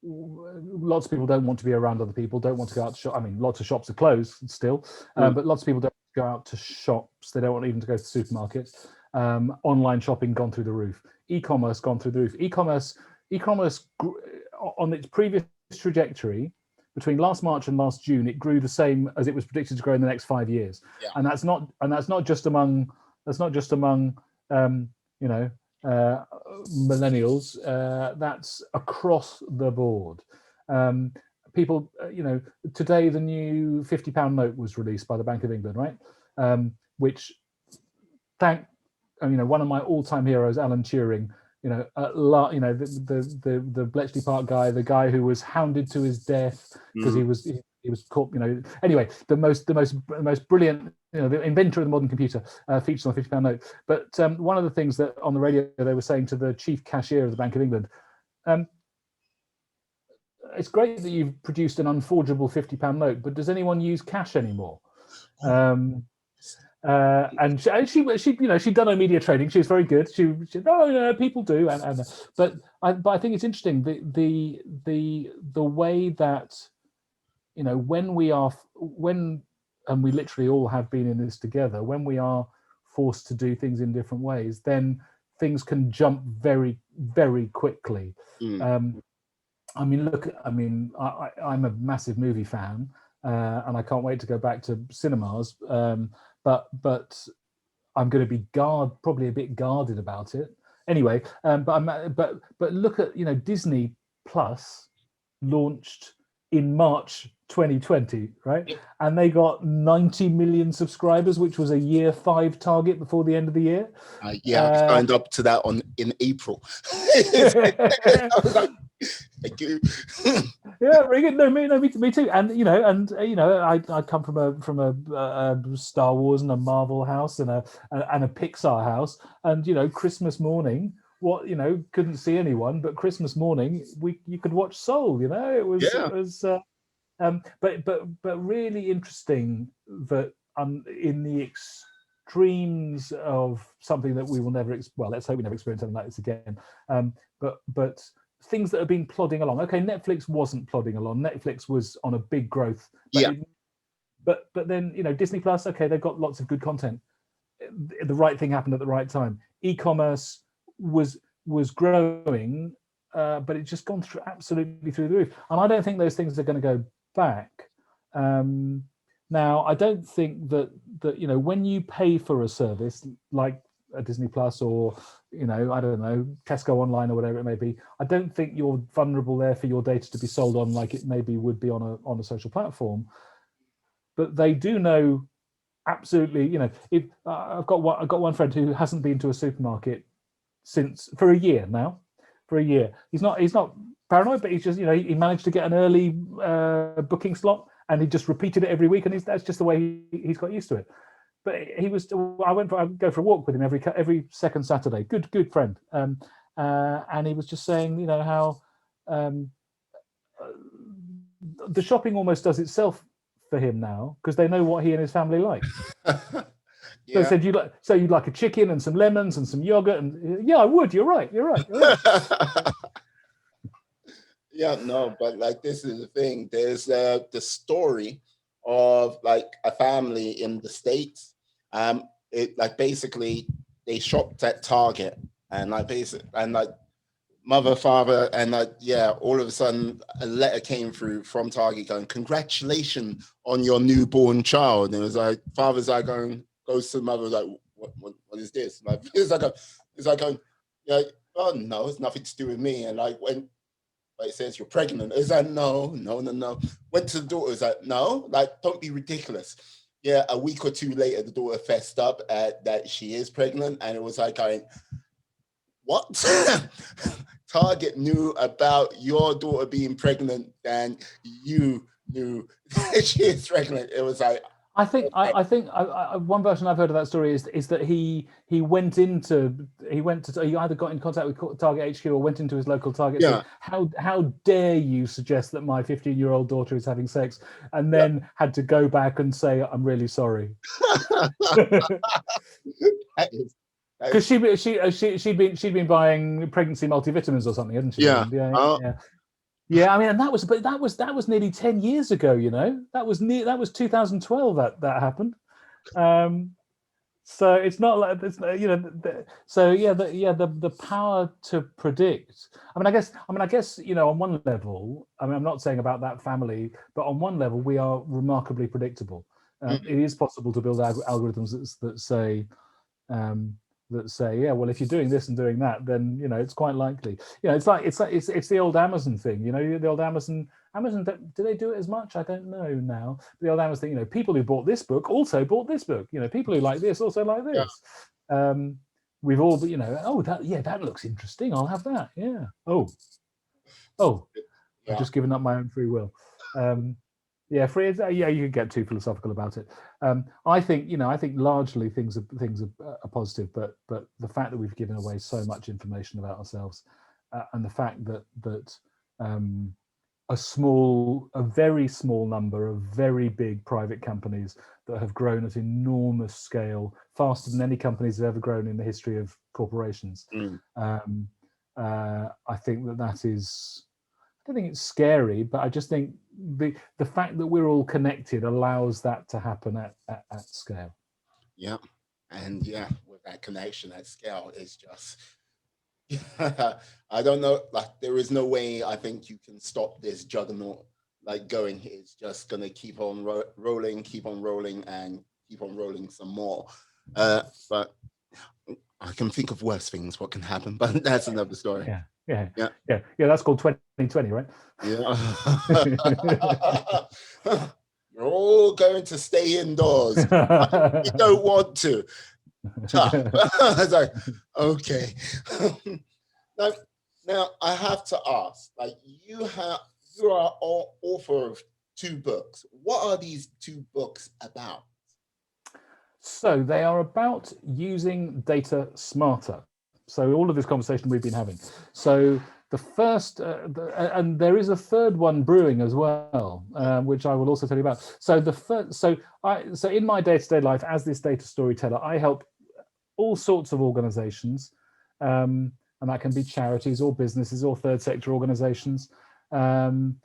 B: lots of people don't want to be around other people, don't want to go out to shop. I mean, lots of shops are closed still, but lots of people don't go out to shops. They don't want even to go to supermarkets. Online shopping gone through the roof. E-commerce gone through the roof. E-commerce on its previous trajectory between last March and last June, it grew the same as it was predicted to grow in the next 5 years. Yeah. And that's not just among millennials. That's across the board. People, today the new £50 note was released by the Bank of England, right? Which, one of my all-time heroes, Alan Turing, the Bletchley Park guy, the guy who was hounded to his death because he was caught. Anyway, the most brilliant, the inventor of the modern computer, features on the £50 note. But one of the things that on the radio they were saying to the chief cashier of the Bank of England, it's great that you've produced an unforgeable £50 note, but does anyone use cash anymore? And she'd done her media training. She was very good. She people do, but I think it's interesting the way that when we literally all have been in this together, when we are forced to do things in different ways, then things can jump very, very quickly. I'm a massive movie fan, and I can't wait to go back to cinemas. But I'm going to be probably a bit guarded about it anyway. But look at Disney Plus launched in March 2020, right? Yep. And they got 90 million subscribers, which was a year 5 target before the end of the year.
A: I signed up to that in April. I was like, thank you.
B: Yeah, very good. No, me too. And I come from a Star Wars and a Marvel house and a Pixar house, and Christmas morning, couldn't see anyone, but Christmas morning you could watch Soul. It was but really interesting that in the extremes of something that we will never let's hope we never experience something like this again. But things that have been plodding along. Okay, Netflix wasn't plodding along. Netflix was on a big growth. But then Disney Plus. Okay, they've got lots of good content. The right thing happened at the right time. E-commerce was growing, but it's just gone absolutely through the roof. And I don't think those things are going to go back. Now, I don't think that when you pay for a service like a Disney Plus or I don't know, Tesco Online or whatever it may be, I don't think you're vulnerable there for your data to be sold on like it maybe would be on a social platform. but they do know absolutely. You know, if I've got one friend who hasn't been to a supermarket for a year now. For a year, he's not paranoid, but he's just, you know, he managed to get an early booking slot, and he just repeated it every week, and that's just the way he's got used to it. But I go for a walk with him every second Saturday. Good friend, and he was just saying, you know, how the shopping almost does itself for him now, because they know what he and his family like. So I said, you'd like a chicken and some lemons and some yogurt, and yeah, I would. You're right.
A: Yeah, no, but like, this is the thing. There's the story of like a family in the States. It like basically they shopped at Target, and like mother, father, and like, yeah, all of a sudden a letter came through from Target going, "Congratulations on your newborn child." And it was like, father's like goes to the mother like, what is this? Like, it's like going, yeah, oh no, it's nothing to do with me. And like, when it says you're pregnant, it's like, no. Went to the daughter, it's like, no, like, don't be ridiculous. Yeah, a week or two later, the daughter fessed up that she is pregnant, and it was like going, what? Target knew about your daughter being pregnant than you knew that she is pregnant. It was like,
B: I think one version I've heard of that story is that he either got in contact with Target HQ or went into his local Target.
A: Yeah.
B: Saying, how dare you suggest that my 15-year-old daughter is having sex, and then had to go back and say, I'm really sorry. Because she'd been buying pregnancy multivitamins or something, hadn't she?
A: Yeah.
B: Yeah, I mean, and that was nearly 10 years ago. You know, that was 2012 that happened. So it's not like it's, you know. The power to predict. I guess you know, on one level, I mean, I'm not saying about that family, but on one level, we are remarkably predictable. It is possible to build algorithms that say, yeah, well, if you're doing this and doing that, then, you know, it's quite likely. You know, it's the old Amazon thing. You know, the old Amazon. Do they do it as much? I don't know now. The old Amazon thing. You know, people who bought this book also bought this book. You know, people who like this also like this. Yeah. We've all, you know, that looks interesting. I'll have that. Yeah. Oh, yeah. I've just given up my own free will. Yeah, you could get too philosophical about it. I think largely things are positive, but the fact that we've given away so much information about ourselves, and the fact that a very small number of very big private companies that have grown at enormous scale, faster than any companies have ever grown in the history of corporations. I think that is. I don't think it's scary, but I just think the fact that we're all connected allows that to happen at scale.
A: Yeah, and with that connection at scale, it's just I don't know. Like, there is no way I think you can stop this juggernaut like going. It's just gonna keep on rolling, and keep on rolling some more. But I can think of worse things what can happen, but that's another story.
B: Yeah. That's called 2020, right?
A: Yeah. You're all going to stay indoors. We don't want to. I was like, okay. Now I have to ask, like, you are author of 2 books. What are these 2 books about?
B: So they are about using data smarter. So all of this conversation we've been having. So the first, and there is a third one brewing as well, which I will also tell you about. So so in my day-to-day life as this data storyteller, I help all sorts of organizations, and that can be charities or businesses or third sector organizations, often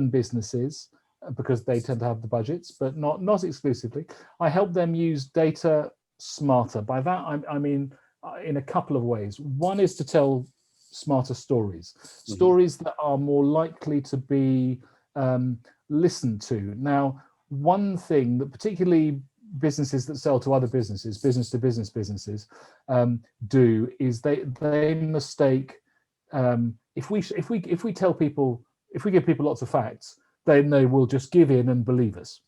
B: businesses, because they tend to have the budgets, but not exclusively. I help them use data smarter. By that, I mean in a couple of ways. One is to tell smarter stories, stories that are more likely to be listened to. Now, one thing that particularly businesses that sell to other businesses, business to business businesses, do is they mistake. If we give people lots of facts, then they will just give in and believe us.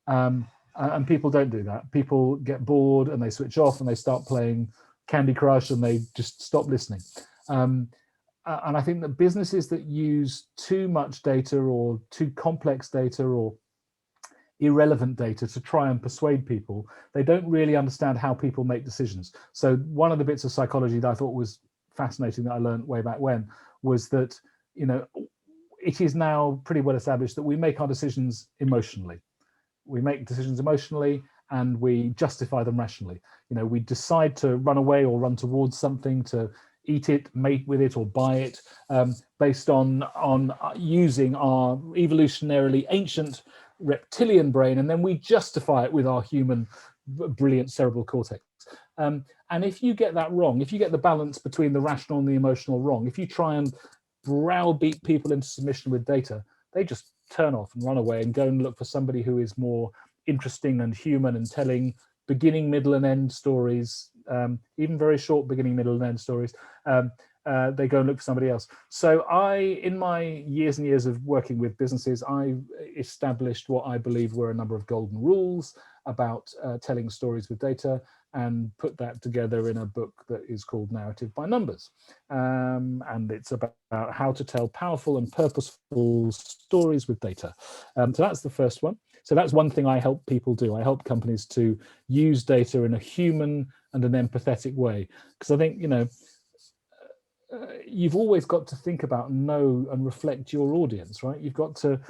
B: And people don't do that. People get bored and they switch off and they start playing Candy Crush and they just stop listening. And I think that businesses that use too much data or too complex data or irrelevant data to try and persuade people, they don't really understand how people make decisions. So one of the bits of psychology that I thought was fascinating that I learned way back when was that, it is now pretty well established that we make our decisions emotionally. We make decisions emotionally and we justify them rationally. We decide to run away or run towards something, to eat it, mate with it, or buy it, based on using our evolutionarily ancient reptilian brain, and then we justify it with our human brilliant cerebral cortex. And if you get that wrong, if you get the balance between the rational and the emotional wrong, if you try and browbeat people into submission with data, they just turn off and run away and go and look for somebody who is more interesting and human and telling beginning, middle, and end stories, even very short beginning, middle, and end stories. They go and look for somebody else. So in my years and years of working with businesses, I established what I believe were a number of golden rules about telling stories with data, and put that together in a book that is called Narrative by Numbers. And it's about how to tell powerful and purposeful stories with data. So that's the first one. So that's one thing I help people do. I help companies to use data in a human and an empathetic way. Because I think, you've always got to think about, know, and reflect your audience, right? You've got to,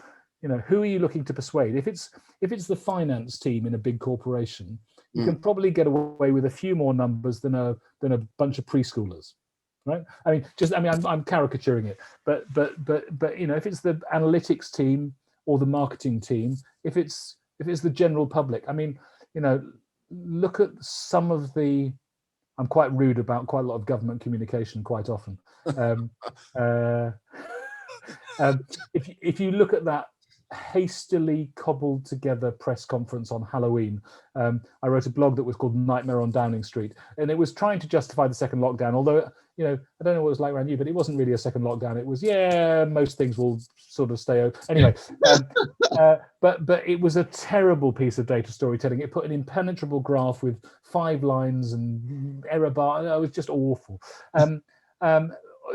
B: who are you looking to persuade? If it's the finance team in a big corporation, you can probably get away with a few more numbers than a bunch of preschoolers, right? I'm caricaturing it, but if it's the analytics team or the marketing team, if it's the general public, look at some of the. I'm quite rude about quite a lot of government communication quite often. If you look at that hastily cobbled together press conference on Halloween, I wrote a blog that was called Nightmare on Downing Street, and it was trying to justify the second lockdown, although I don't know what it was like around you, but it wasn't really a second lockdown. It was, most things will sort of stay open anyway. But it was a terrible piece of data storytelling. It put an impenetrable graph with 5 lines and error bar. It was just awful.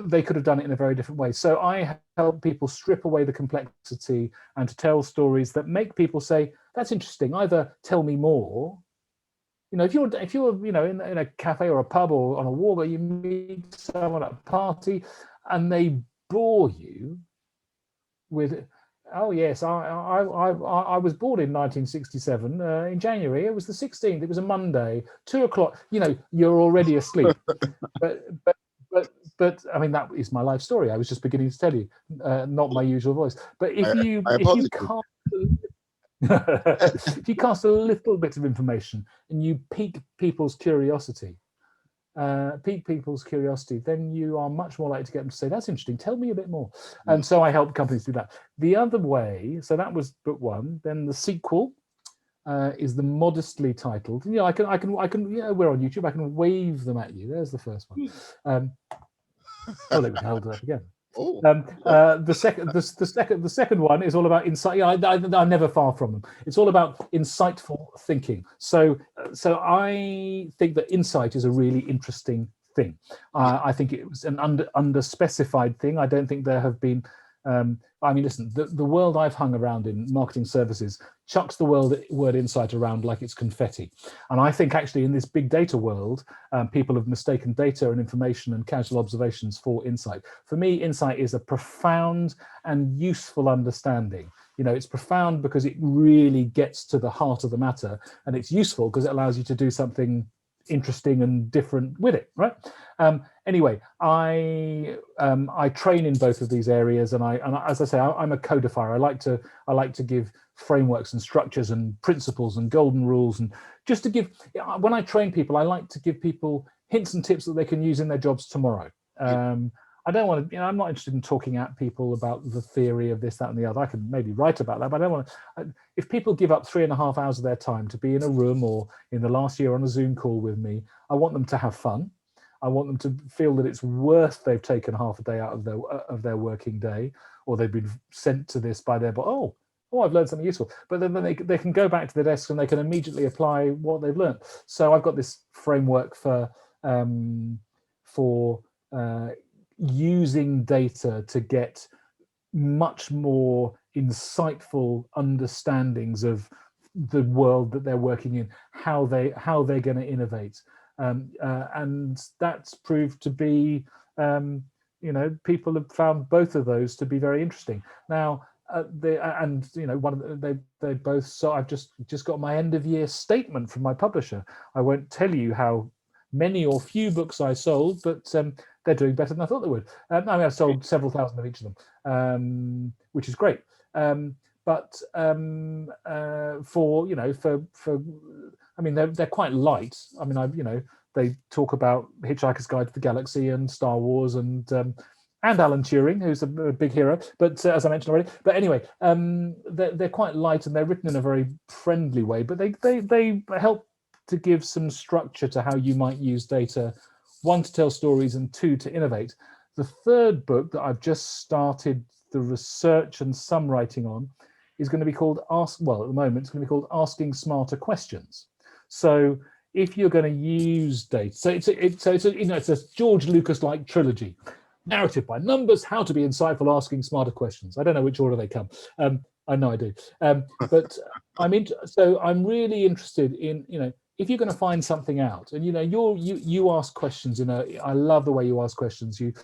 B: They could have done it in a very different way. So I help people strip away the complexity and to tell stories that make people say, that's interesting, either tell me more. If you're in a cafe or a pub or on a walk, or you meet someone at a party and they bore you with, oh yes, I was born in 1967 in January. It was the 16th. It was a Monday, 2:00. You're already asleep. But that is my life story. I was just beginning to tell you, not my usual voice. But if you can't. If you cast a little bit of information and you pique people's curiosity, then you are much more likely to get them to say, that's interesting, tell me a bit more. And so I help companies do that. The other way, so that was book 1. Then the sequel is the modestly titled. I can. We're on YouTube. I can wave them at you. There's the first one. They were held up again. The second one is all about insight. I'm never far from them. It's all about insightful thinking. So I think that insight is a really interesting thing. I think it was an underspecified thing. I don't think there have been. Listen, the world I've hung around in, marketing services, chucks the word insight around like it's confetti. And I think actually in this big data world, people have mistaken data and information and casual observations for insight. For me, insight is a profound and useful understanding. It's profound because it really gets to the heart of the matter, and it's useful because it allows you to do something interesting and different with it, right? Anyway, I train in both of these areas, and as I say, I'm a codifier. I like to give frameworks and structures and principles and golden rules, and just to give. When I train people, I like to give people hints and tips that they can use in their jobs tomorrow. I don't want to. I'm not interested in talking at people about the theory of this, that, and the other. I can maybe write about that, but I don't want to. If people give up 3.5 hours of their time to be in a room or in the last year on a Zoom call with me, I want them to have fun. I want them to feel that it's worth they've taken half a day out of their working day, or they've been sent to this by their boss. Oh, I've learned something useful. But then they can go back to their desk and they can immediately apply what they've learned. So I've got this framework for using data to get much more insightful understandings of the world that they're working in, how they're going to innovate, and that's proved to be, people have found both of those to be very interesting. Now, they both. So I've just got my end of year statement from my publisher. I won't tell you how many or few books I sold, but they're doing better than I thought they would. I've sold several thousand of each of them, which is great. But they're quite light. They talk about Hitchhiker's Guide to the Galaxy and Star Wars and Alan Turing, who's a big hero, but as I mentioned already. But anyway, they're quite light and they're written in a very friendly way, but they help to give some structure to how you might use data, 1, to tell stories, and 2, to innovate. The third book that I've just started the research and some writing on is going to be called at the moment it's going to be called Asking Smarter Questions. So if you're going to use data, so it's a George Lucas-like trilogy. Narrative by numbers, how to be insightful, asking smarter questions. I don't know which order they come. I know I do. But I'm really interested in, if you're going to find something out, and you ask questions I love the way you ask questions. It's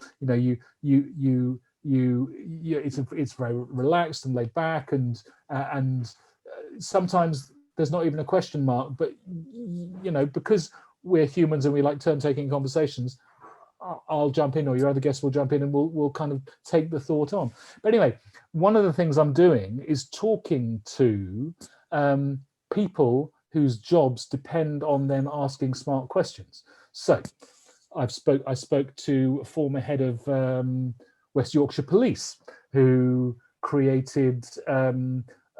B: very relaxed and laid back, and sometimes there's not even a question mark, but because we're humans and we like turn-taking conversations, I'll jump in, or your other guests will jump in, and we'll kind of take the thought on. But anyway, one of the things I'm doing is talking to people whose jobs depend on them asking smart questions. So I spoke to a former head of West Yorkshire Police, who created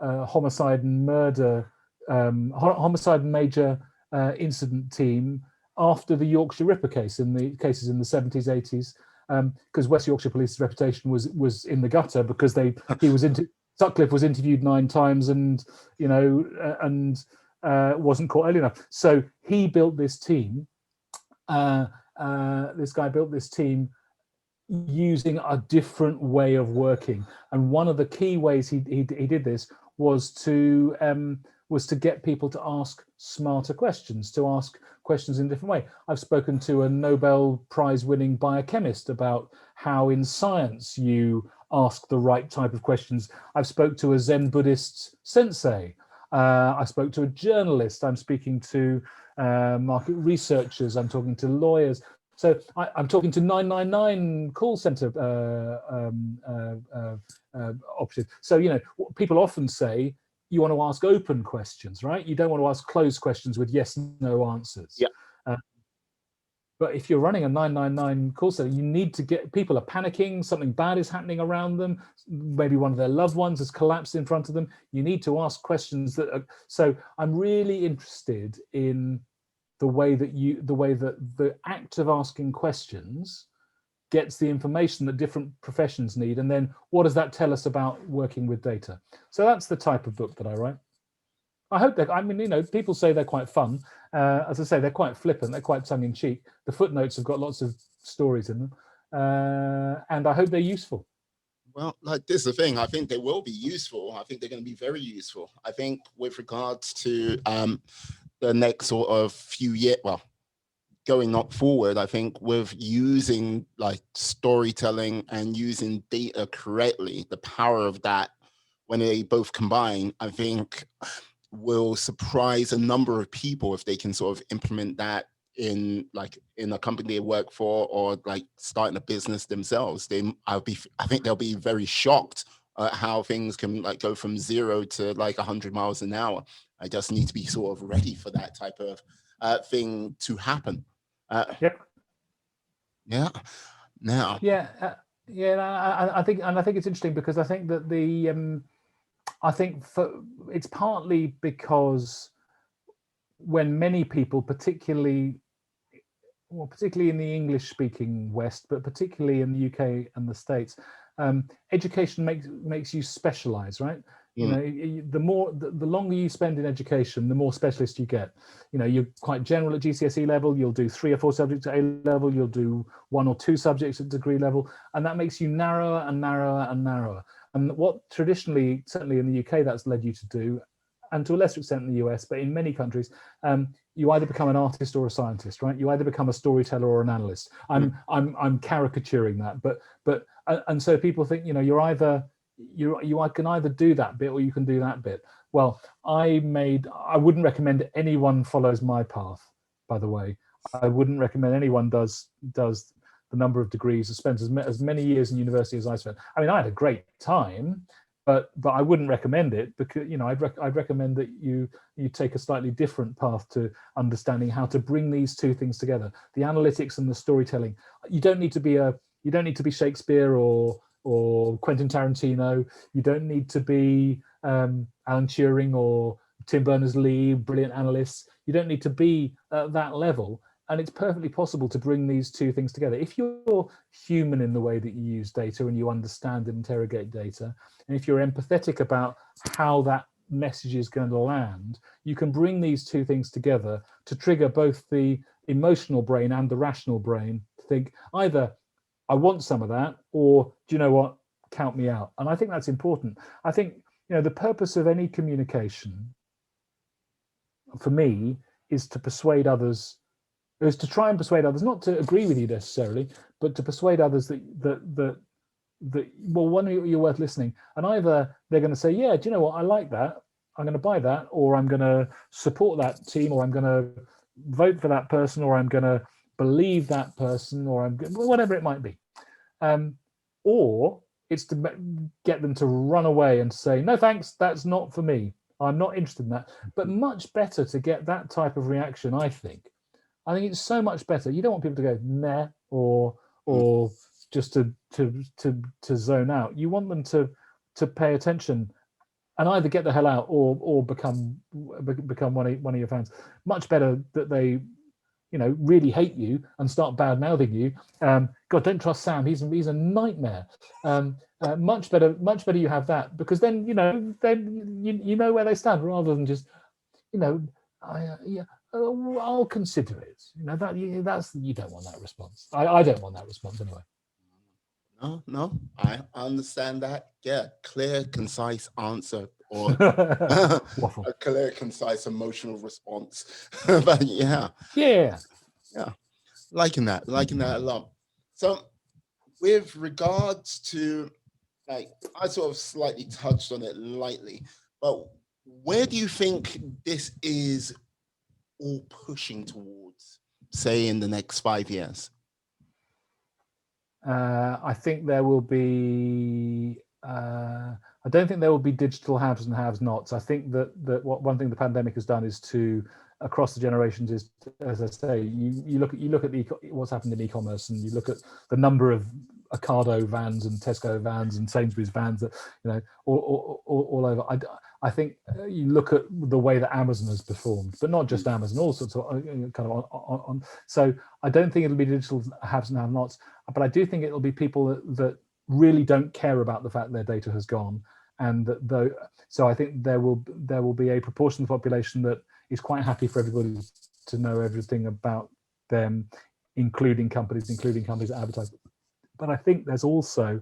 B: homicide and major incident team after the Yorkshire Ripper cases in the 70s, 80s, because West Yorkshire Police's reputation was in the gutter because Sutcliffe was interviewed 9 times and wasn't caught early enough. So he built this team. This guy built this team using a different way of working, and one of the key ways he did this was to get people to ask smarter questions, to ask questions in a different way. I've spoken to a Nobel Prize winning biochemist about how in science you ask the right type of questions. I've spoke to a Zen Buddhist sensei. I spoke to a journalist. I'm speaking to market researchers. I'm talking to lawyers. So I'm talking to 999 call center operative. So, people often say, you want to ask open questions, right? You don't want to ask closed questions with yes, no answers.
A: Yeah.
B: But if you're running a 999 call center, you need to get, people are panicking, something bad is happening around them, maybe one of their loved ones has collapsed in front of them. You need to ask questions so I'm really interested in the way that the act of asking questions gets the information that different professions need, and then what does that tell us about working with data? So that's the type of book that I write. I hope that, people say they're quite fun. As I say, they're quite flippant, they're quite tongue-in-cheek. The footnotes have got lots of stories in them, and I hope they're useful.
A: Well, this is the thing. I think they will be useful. I think they're going to be very useful. I think with regards to the next sort of few years, going up forward, I think with using storytelling and using data correctly, the power of that, when they both combine, I think will surprise a number of people if they can sort of implement that in a company they work for, or starting a business themselves. I think they'll be very shocked at how things can go from 0 to 100 miles an hour. I just need to be sort of ready for that type of thing to happen.
B: Yep.
A: Yeah. Now.
B: Yeah. I think it's interesting because I think that it's partly because when many people, particularly well, particularly in the English-speaking West, but particularly in the UK and the States, education makes you specialize, right? You know, the longer you spend in education, the more specialist you get. You know, you're quite general at GCSE level, you'll do 3 or 4 subjects at A level, you'll do 1 or 2 subjects at degree level, and that makes you narrower and narrower and narrower. And what traditionally, certainly in the UK, that's led you to do, and to a lesser extent in the US, but in many countries, you either become an artist or a scientist, right? You either become a storyteller or an analyst. I'm caricaturing that, but and so people think, you know, you can either do that bit or you can do that bit. Well, I wouldn't recommend anyone follows my path, by the way. I wouldn't recommend anyone does the number of degrees, spends as many years in university as I spent. I mean, I had a great time, but I wouldn't recommend it, because, you know, I'd recommend that you take a slightly different path to understanding how to bring these two things together: the analytics and the storytelling. You don't need to be Shakespeare or Quentin Tarantino. You don't need to be Alan Turing or Tim Berners-Lee, brilliant analysts. You don't need to be at that level. And it's perfectly possible to bring these two things together. If you're human in the way that you use data and you understand and interrogate data, and if you're empathetic about how that message is going to land, you can bring these two things together to trigger both the emotional brain and the rational brain to think either I want some of that, or do you know what, count me out. And I think that's important. I think, you know, the purpose of any communication for me is to persuade others, is to try and persuade others, not to agree with you necessarily, but to persuade others that well, one, you're worth listening. And either they're going to say, yeah, do you know what, I like that, I'm going to buy that, or I'm going to support that team, or I'm going to vote for that person, or I'm going to believe that person, or whatever it might be. Or it's to get them to run away and say, no thanks, that's not for me, I'm not interested in that. But much better to get that type of reaction, I think it's so much better. You don't want people to go meh or just to zone out. You want them to pay attention and either get the hell out or become one of your fans. Much better that they, you know, really hate you and start bad mouthing you. God, don't trust Sam. He's a nightmare. Much better you have that, because then you know where they stand, rather than just, you know, I'll consider it. You know, that's you don't want that response. I don't want that response anyway.
A: No, I understand that. Yeah, clear, concise answer, or a clear, concise emotional response. But yeah, liking that a lot. So, with regards to, like, I sort of slightly touched on it lightly, but where do you think this is all pushing towards, say, in the next 5 years?
B: I think there will be. I don't think there will be digital haves and have-nots. I think that one thing the pandemic has done is to, across the generations, is, as I say, you look at what's happened in e-commerce, and you look at the number of Ocado vans and Tesco vans and Sainsbury's vans that, you know, all over. I think you look at the way that Amazon has performed, but not just Amazon, all sorts of kind of on. So I don't think it'll be digital haves and have-nots, but I do think it'll be people that really don't care about the fact their data has gone, and so I think there will be a proportion of the population that is quite happy for everybody to know everything about them, including companies that advertise. But I think there's also,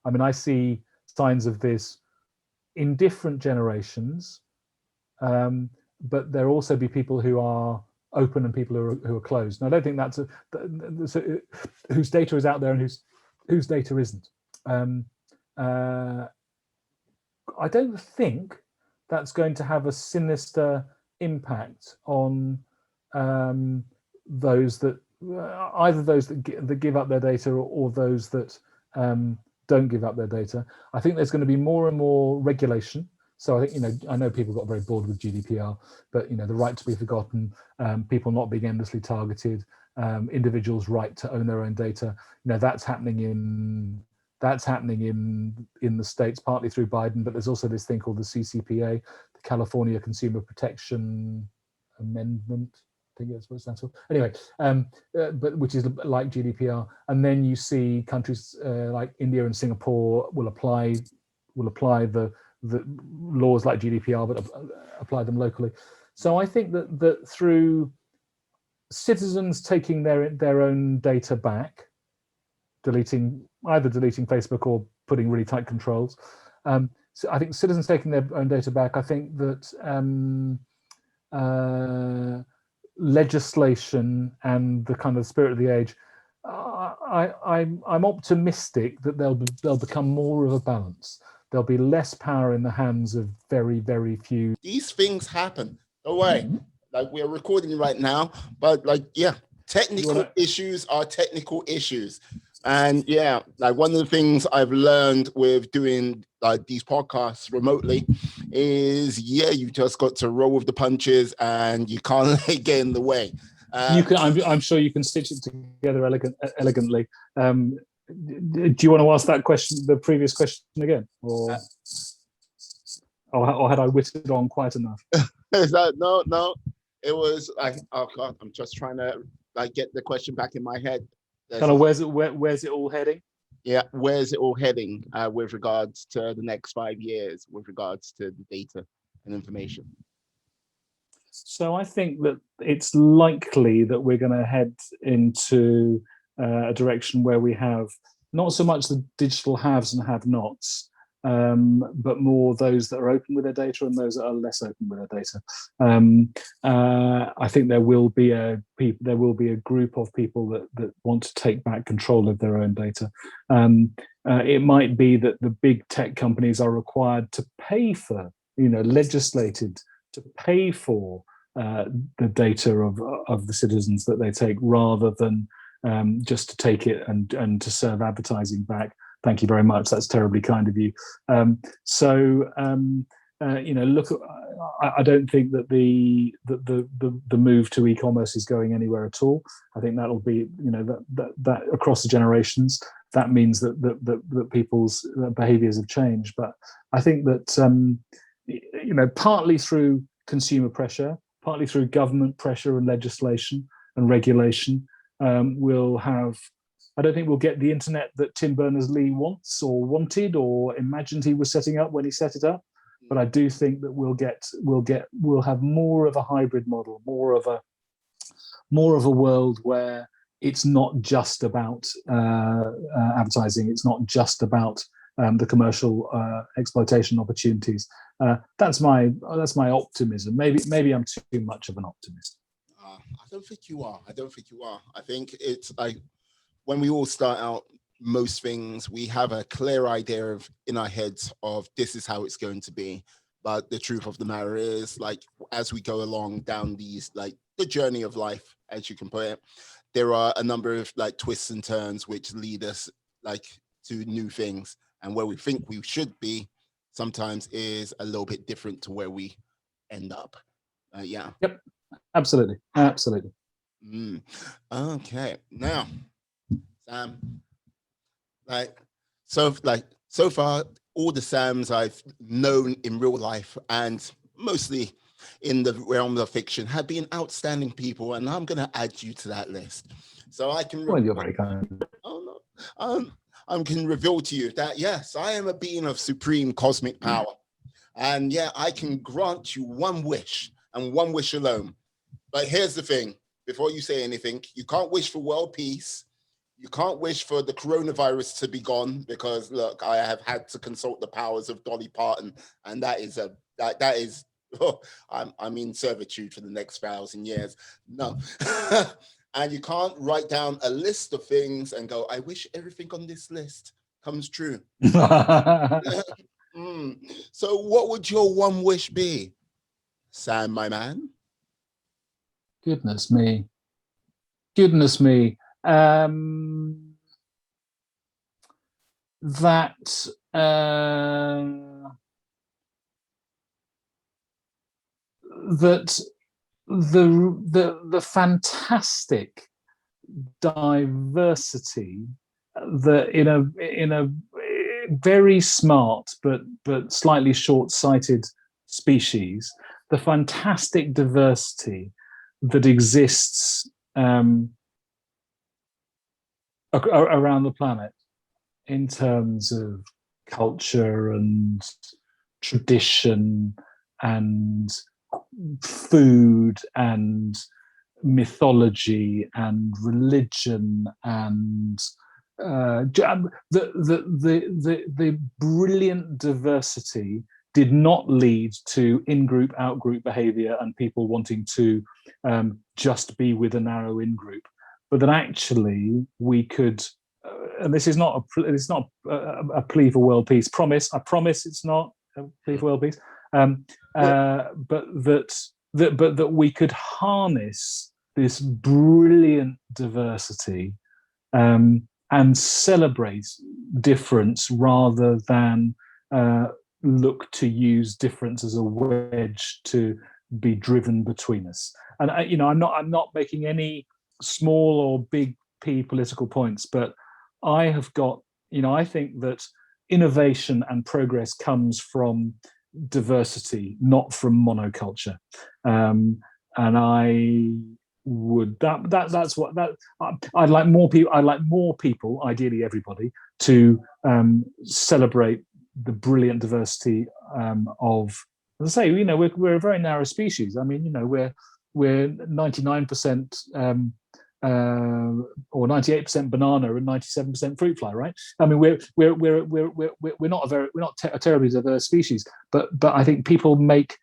B: I mean, I see signs of this in different generations, but there also be people who are open and people who are closed. And I don't think that's whose data is out there and whose data isn't. I don't think that's going to have a sinister impact on those that either those that give up their data or those that don't give up their data. I think there's going to be more and more regulation. So I think, you know, I know people got very bored with GDPR, but, you know, the right to be forgotten, people not being endlessly targeted, individuals' right to own their own data. You know, that's happening in the States, partly through Biden, but there's also this thing called the CCPA, the California Consumer Protection Amendment. think that's what it stands for. Anyway, but which is like GDPR, and then you see countries like India and Singapore will apply the laws like GDPR, but apply them locally. So I think that through citizens taking their own data back, either deleting Facebook or putting really tight controls. So I think citizens taking their own data back. I think that legislation and the kind of spirit of the age, I'm optimistic that there'll become more of a balance. There'll be less power in the hands of very, very few.
A: These things happen. Don't worry. Like, we're recording right now, but like, yeah, technical issues are technical issues. And yeah, like one of the things I've learned with doing like these podcasts remotely is, yeah, you just got to roll with the punches and you can't let it get in the way.
B: You can. I'm sure you can stitch it together elegantly. Do you want to ask that question, the previous question again, or had I whittled on quite enough?
A: Is that no? It was like, oh God, I'm just trying to like get the question back in my head.
B: Kind of where's it all heading?
A: Yeah, where's it all heading with regards to the next 5 years, with regards to the data and information?
B: So I think that it's likely that we're going to head into a direction where we have not so much the digital haves and have-nots, but more those that are open with their data and those that are less open with their data. I think there will be a group of people that want to take back control of their own data. It might be that the big tech companies are required to pay for, legislated to pay for the data of the citizens that they take, rather than just to take it and to serve advertising back. Thank you very much. That's terribly kind of you. Look, I don't think that the move to e-commerce is going anywhere at all. I think that'll be, that across the generations. That means that people's behaviours have changed. But I think that partly through consumer pressure, partly through government pressure and legislation and regulation, I don't think we'll get the internet that Tim Berners-Lee wants or wanted or imagined he was setting up when he set it up. But I do think that we'll have more of a hybrid model, more of a world where it's not just about advertising. It's not just about the commercial exploitation opportunities. That's my optimism. Maybe I'm too much of an optimist.
A: I don't think you are. I think it's like, when we all start out, most things, we have a clear idea in our heads of this is how it's going to be. But the truth of the matter is, like, as we go along down these, like, the journey of life, as you can put it, there are a number of like twists and turns which lead us like to new things. And where we think we should be sometimes is a little bit different to where we end up. Yeah.
B: Yep. Absolutely.
A: Okay. Now, so far, all the Sams I've known in real life and mostly in the realm of fiction have been outstanding people, and I'm going to add you to that list. So I can.
B: Well, you're very kind.
A: Oh no, I can reveal to you that yes, I am a being of supreme cosmic power, and yeah, I can grant you one wish and one wish alone. But here's the thing: before you say anything, you can't wish for world peace. You can't wish for the coronavirus to be gone, because look, I have had to consult the powers of Dolly Parton, and that is I'm in servitude for the next 1,000 years. No. And you can't write down a list of things and go, I wish everything on this list comes true. So what would your one wish be, Sam, my man?
B: Goodness me. That the fantastic diversity that in a very smart but slightly short-sighted species, the fantastic diversity that exists around the planet in terms of culture and tradition and food and mythology and religion and the brilliant diversity did not lead to in-group, out-group behavior and people wanting to just be with a narrow in-group, but that actually we could, and this is not a plea for world peace. I promise it's not a plea for world peace. But that we could harness this brilliant diversity and celebrate difference rather than look to use difference as a wedge to be driven between us. And I'm not making any small or big P political points, but I have got, I think that innovation and progress comes from diversity, not from monoculture. And I would that's what I'd like more people. I'd like more people, ideally everybody, to celebrate the brilliant diversity of. As I say, we're a very narrow species. I mean, we're 99%. Or 98% banana and 97% fruit fly, right? I mean, we're not a terribly diverse species, but I think people make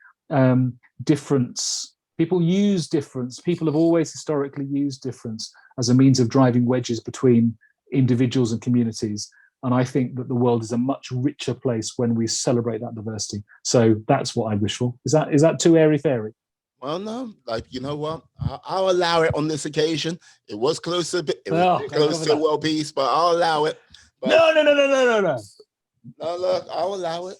B: difference. People use difference. People have always historically used difference as a means of driving wedges between individuals and communities. And I think that the world is a much richer place when we celebrate that diversity. So that's what I wish for. Is that too airy-fairy?
A: Well, no, you know what? I'll allow it on this occasion. It was close to world peace, but I'll allow it. But
B: No.
A: No, look, I'll allow it.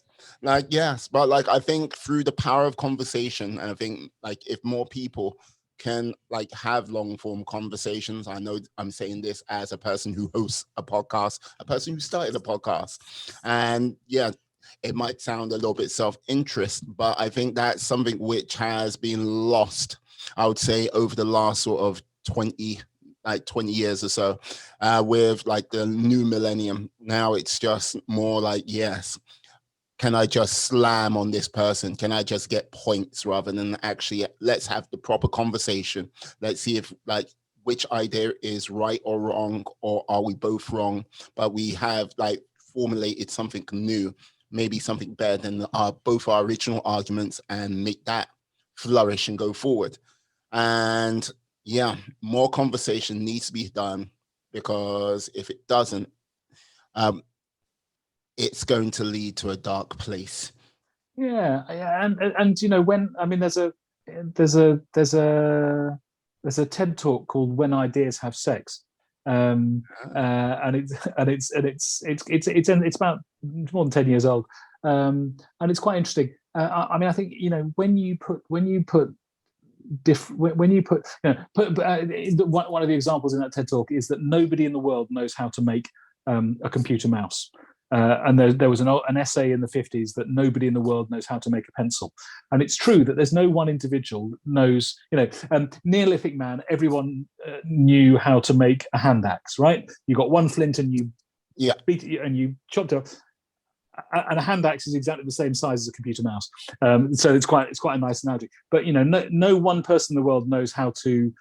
A: Yes, but I think through the power of conversation, and I think if more people can have long form conversations. I know I'm saying this as a person who hosts a podcast, a person who started a podcast, and yeah, it might sound a little bit self-interest, but I think that's something which has been lost, I would say, over the last sort of 20 years or so, with the new millennium. Now it's just more yes, can I just slam on this person? Can I just get points rather than actually let's have the proper conversation? Let's see if which idea is right or wrong, or are we both wrong? But we have formulated something new, maybe something better than both our original arguments, and make that flourish and go forward. And yeah, more conversation needs to be done, because if it doesn't, it's going to lead to a dark place.
B: Yeah, and when there's a TED talk called "When Ideas Have Sex," and it's about more than 10 years old, and it's quite interesting. I think when you put one of the examples in that TED talk is that nobody in the world knows how to make a computer mouse. And there was an essay in the 50s that nobody in the world knows how to make a pencil. And it's true that there's no one individual knows, Neolithic man, everyone knew how to make a hand axe, right? You got one flint and you beat it and you chopped it. And a hand axe is exactly the same size as a computer mouse. So it's quite a nice analogy. But, no one person in the world knows how to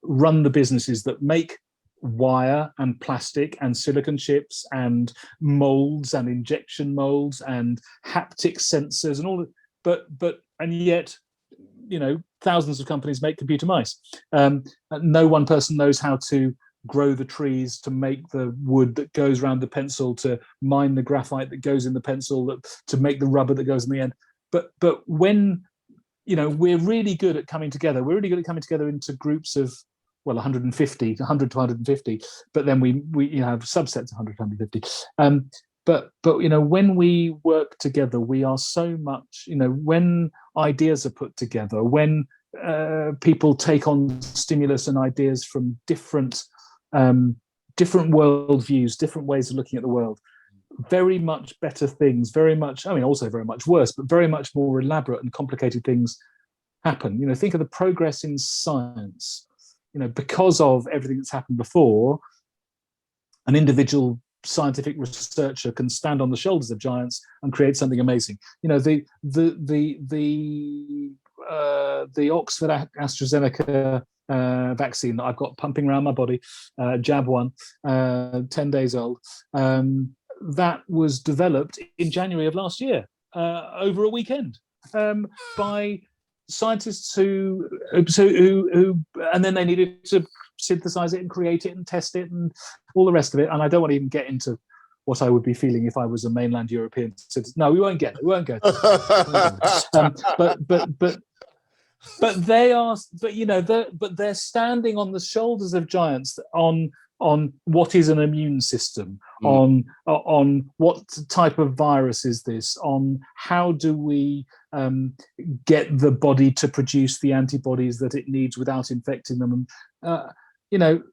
B: run the businesses that make wire and plastic and silicon chips and molds and injection molds and haptic sensors and all that, but yet thousands of companies make computer mice. No one person knows how to grow the trees, to make the wood that goes around the pencil, to mine the graphite that goes in the pencil, to make the rubber that goes in the end. But when we're really good at coming together, into groups of 100 to 150, but then we have subsets of 100 to 150. But when we work together, we are so much, when ideas are put together, when people take on stimulus and ideas from different worldviews, different ways of looking at the world, very much better things, also very much worse, but very much more elaborate and complicated things happen. Think of the progress in science. Because of everything that's happened before, an individual scientific researcher can stand on the shoulders of giants and create something amazing. The Oxford AstraZeneca vaccine that I've got pumping around my body, jab 1, 10 days old, that was developed in January of last year, over a weekend, by scientists who, and then they needed to synthesize it and create it and test it and all the rest of it. And I don't want to even get into what I would be feeling if I was a mainland European citizen. No, we won't get it. We won't go. But they are, but they're standing on the shoulders of giants on what is an immune system, on what type of virus is this, on how do we get the body to produce the antibodies that it needs without infecting them. And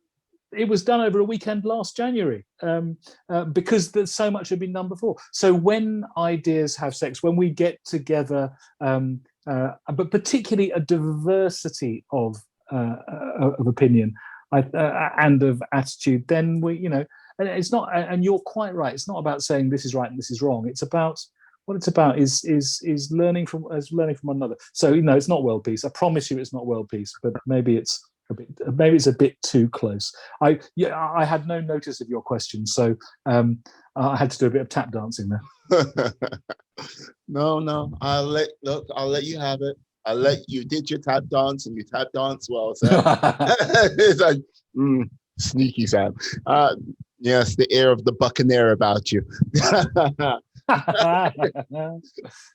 B: it was done over a weekend last January, because there's so much had been done before. So when ideas have sex, when we get together, but particularly a diversity of opinion and of attitude, then and it's not. And you're quite right. It's not about saying this is right and this is wrong. It's about what it's about is learning from one another. So it's not world peace. I promise you, it's not world peace. But maybe it's a bit too close. I had no notice of your question, so I had to do a bit of tap dancing there.
A: No, I'll let you have it. You did your tap dance and you tap dance well, Sam. It's like sneaky Sam. Yes, the air of the Buccaneer about you.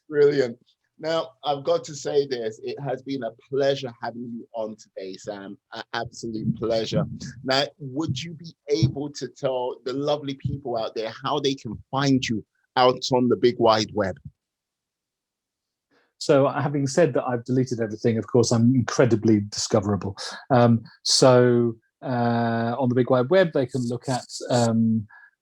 A: Brilliant. Now, I've got to say this. It has been a pleasure having you on today, Sam. An absolute pleasure. Now, would you be able to tell the lovely people out there how they can find you out on the big wide web?
B: So, having said that, I've deleted everything. Of course, I'm incredibly discoverable. So, on the big wide web, they can look at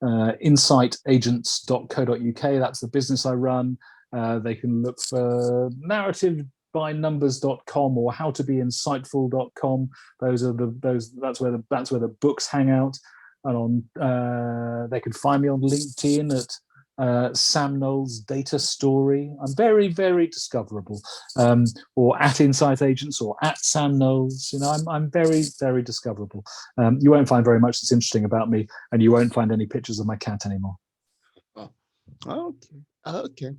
B: insightagents.co.uk. That's the business I run. They can look for narrativebynumbers.com or howtobeinsightful.com. That's where the books hang out. And they can find me on LinkedIn at Sam Knowles Data Story. I'm very, very discoverable. Or at Insight Agents or at Sam Knowles. I'm very, very discoverable. You won't find very much that's interesting about me, and you won't find any pictures of my cat anymore.
A: Oh, okay.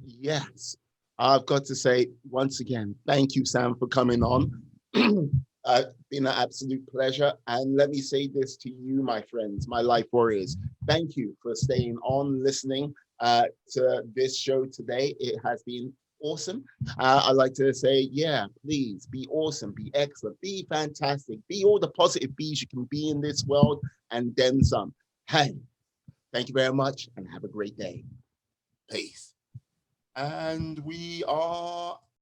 A: Yes. I've got to say once again, thank you, Sam, for coming on. Been an absolute pleasure. And let me say this to you, my friends, my life warriors. Thank you for staying on, listening to this show today. It has been awesome. I'd like to say, please be awesome, be excellent, be fantastic, be all the positive bees you can be in this world, and then some. Hey, thank you very much and have a great day. Peace. And we are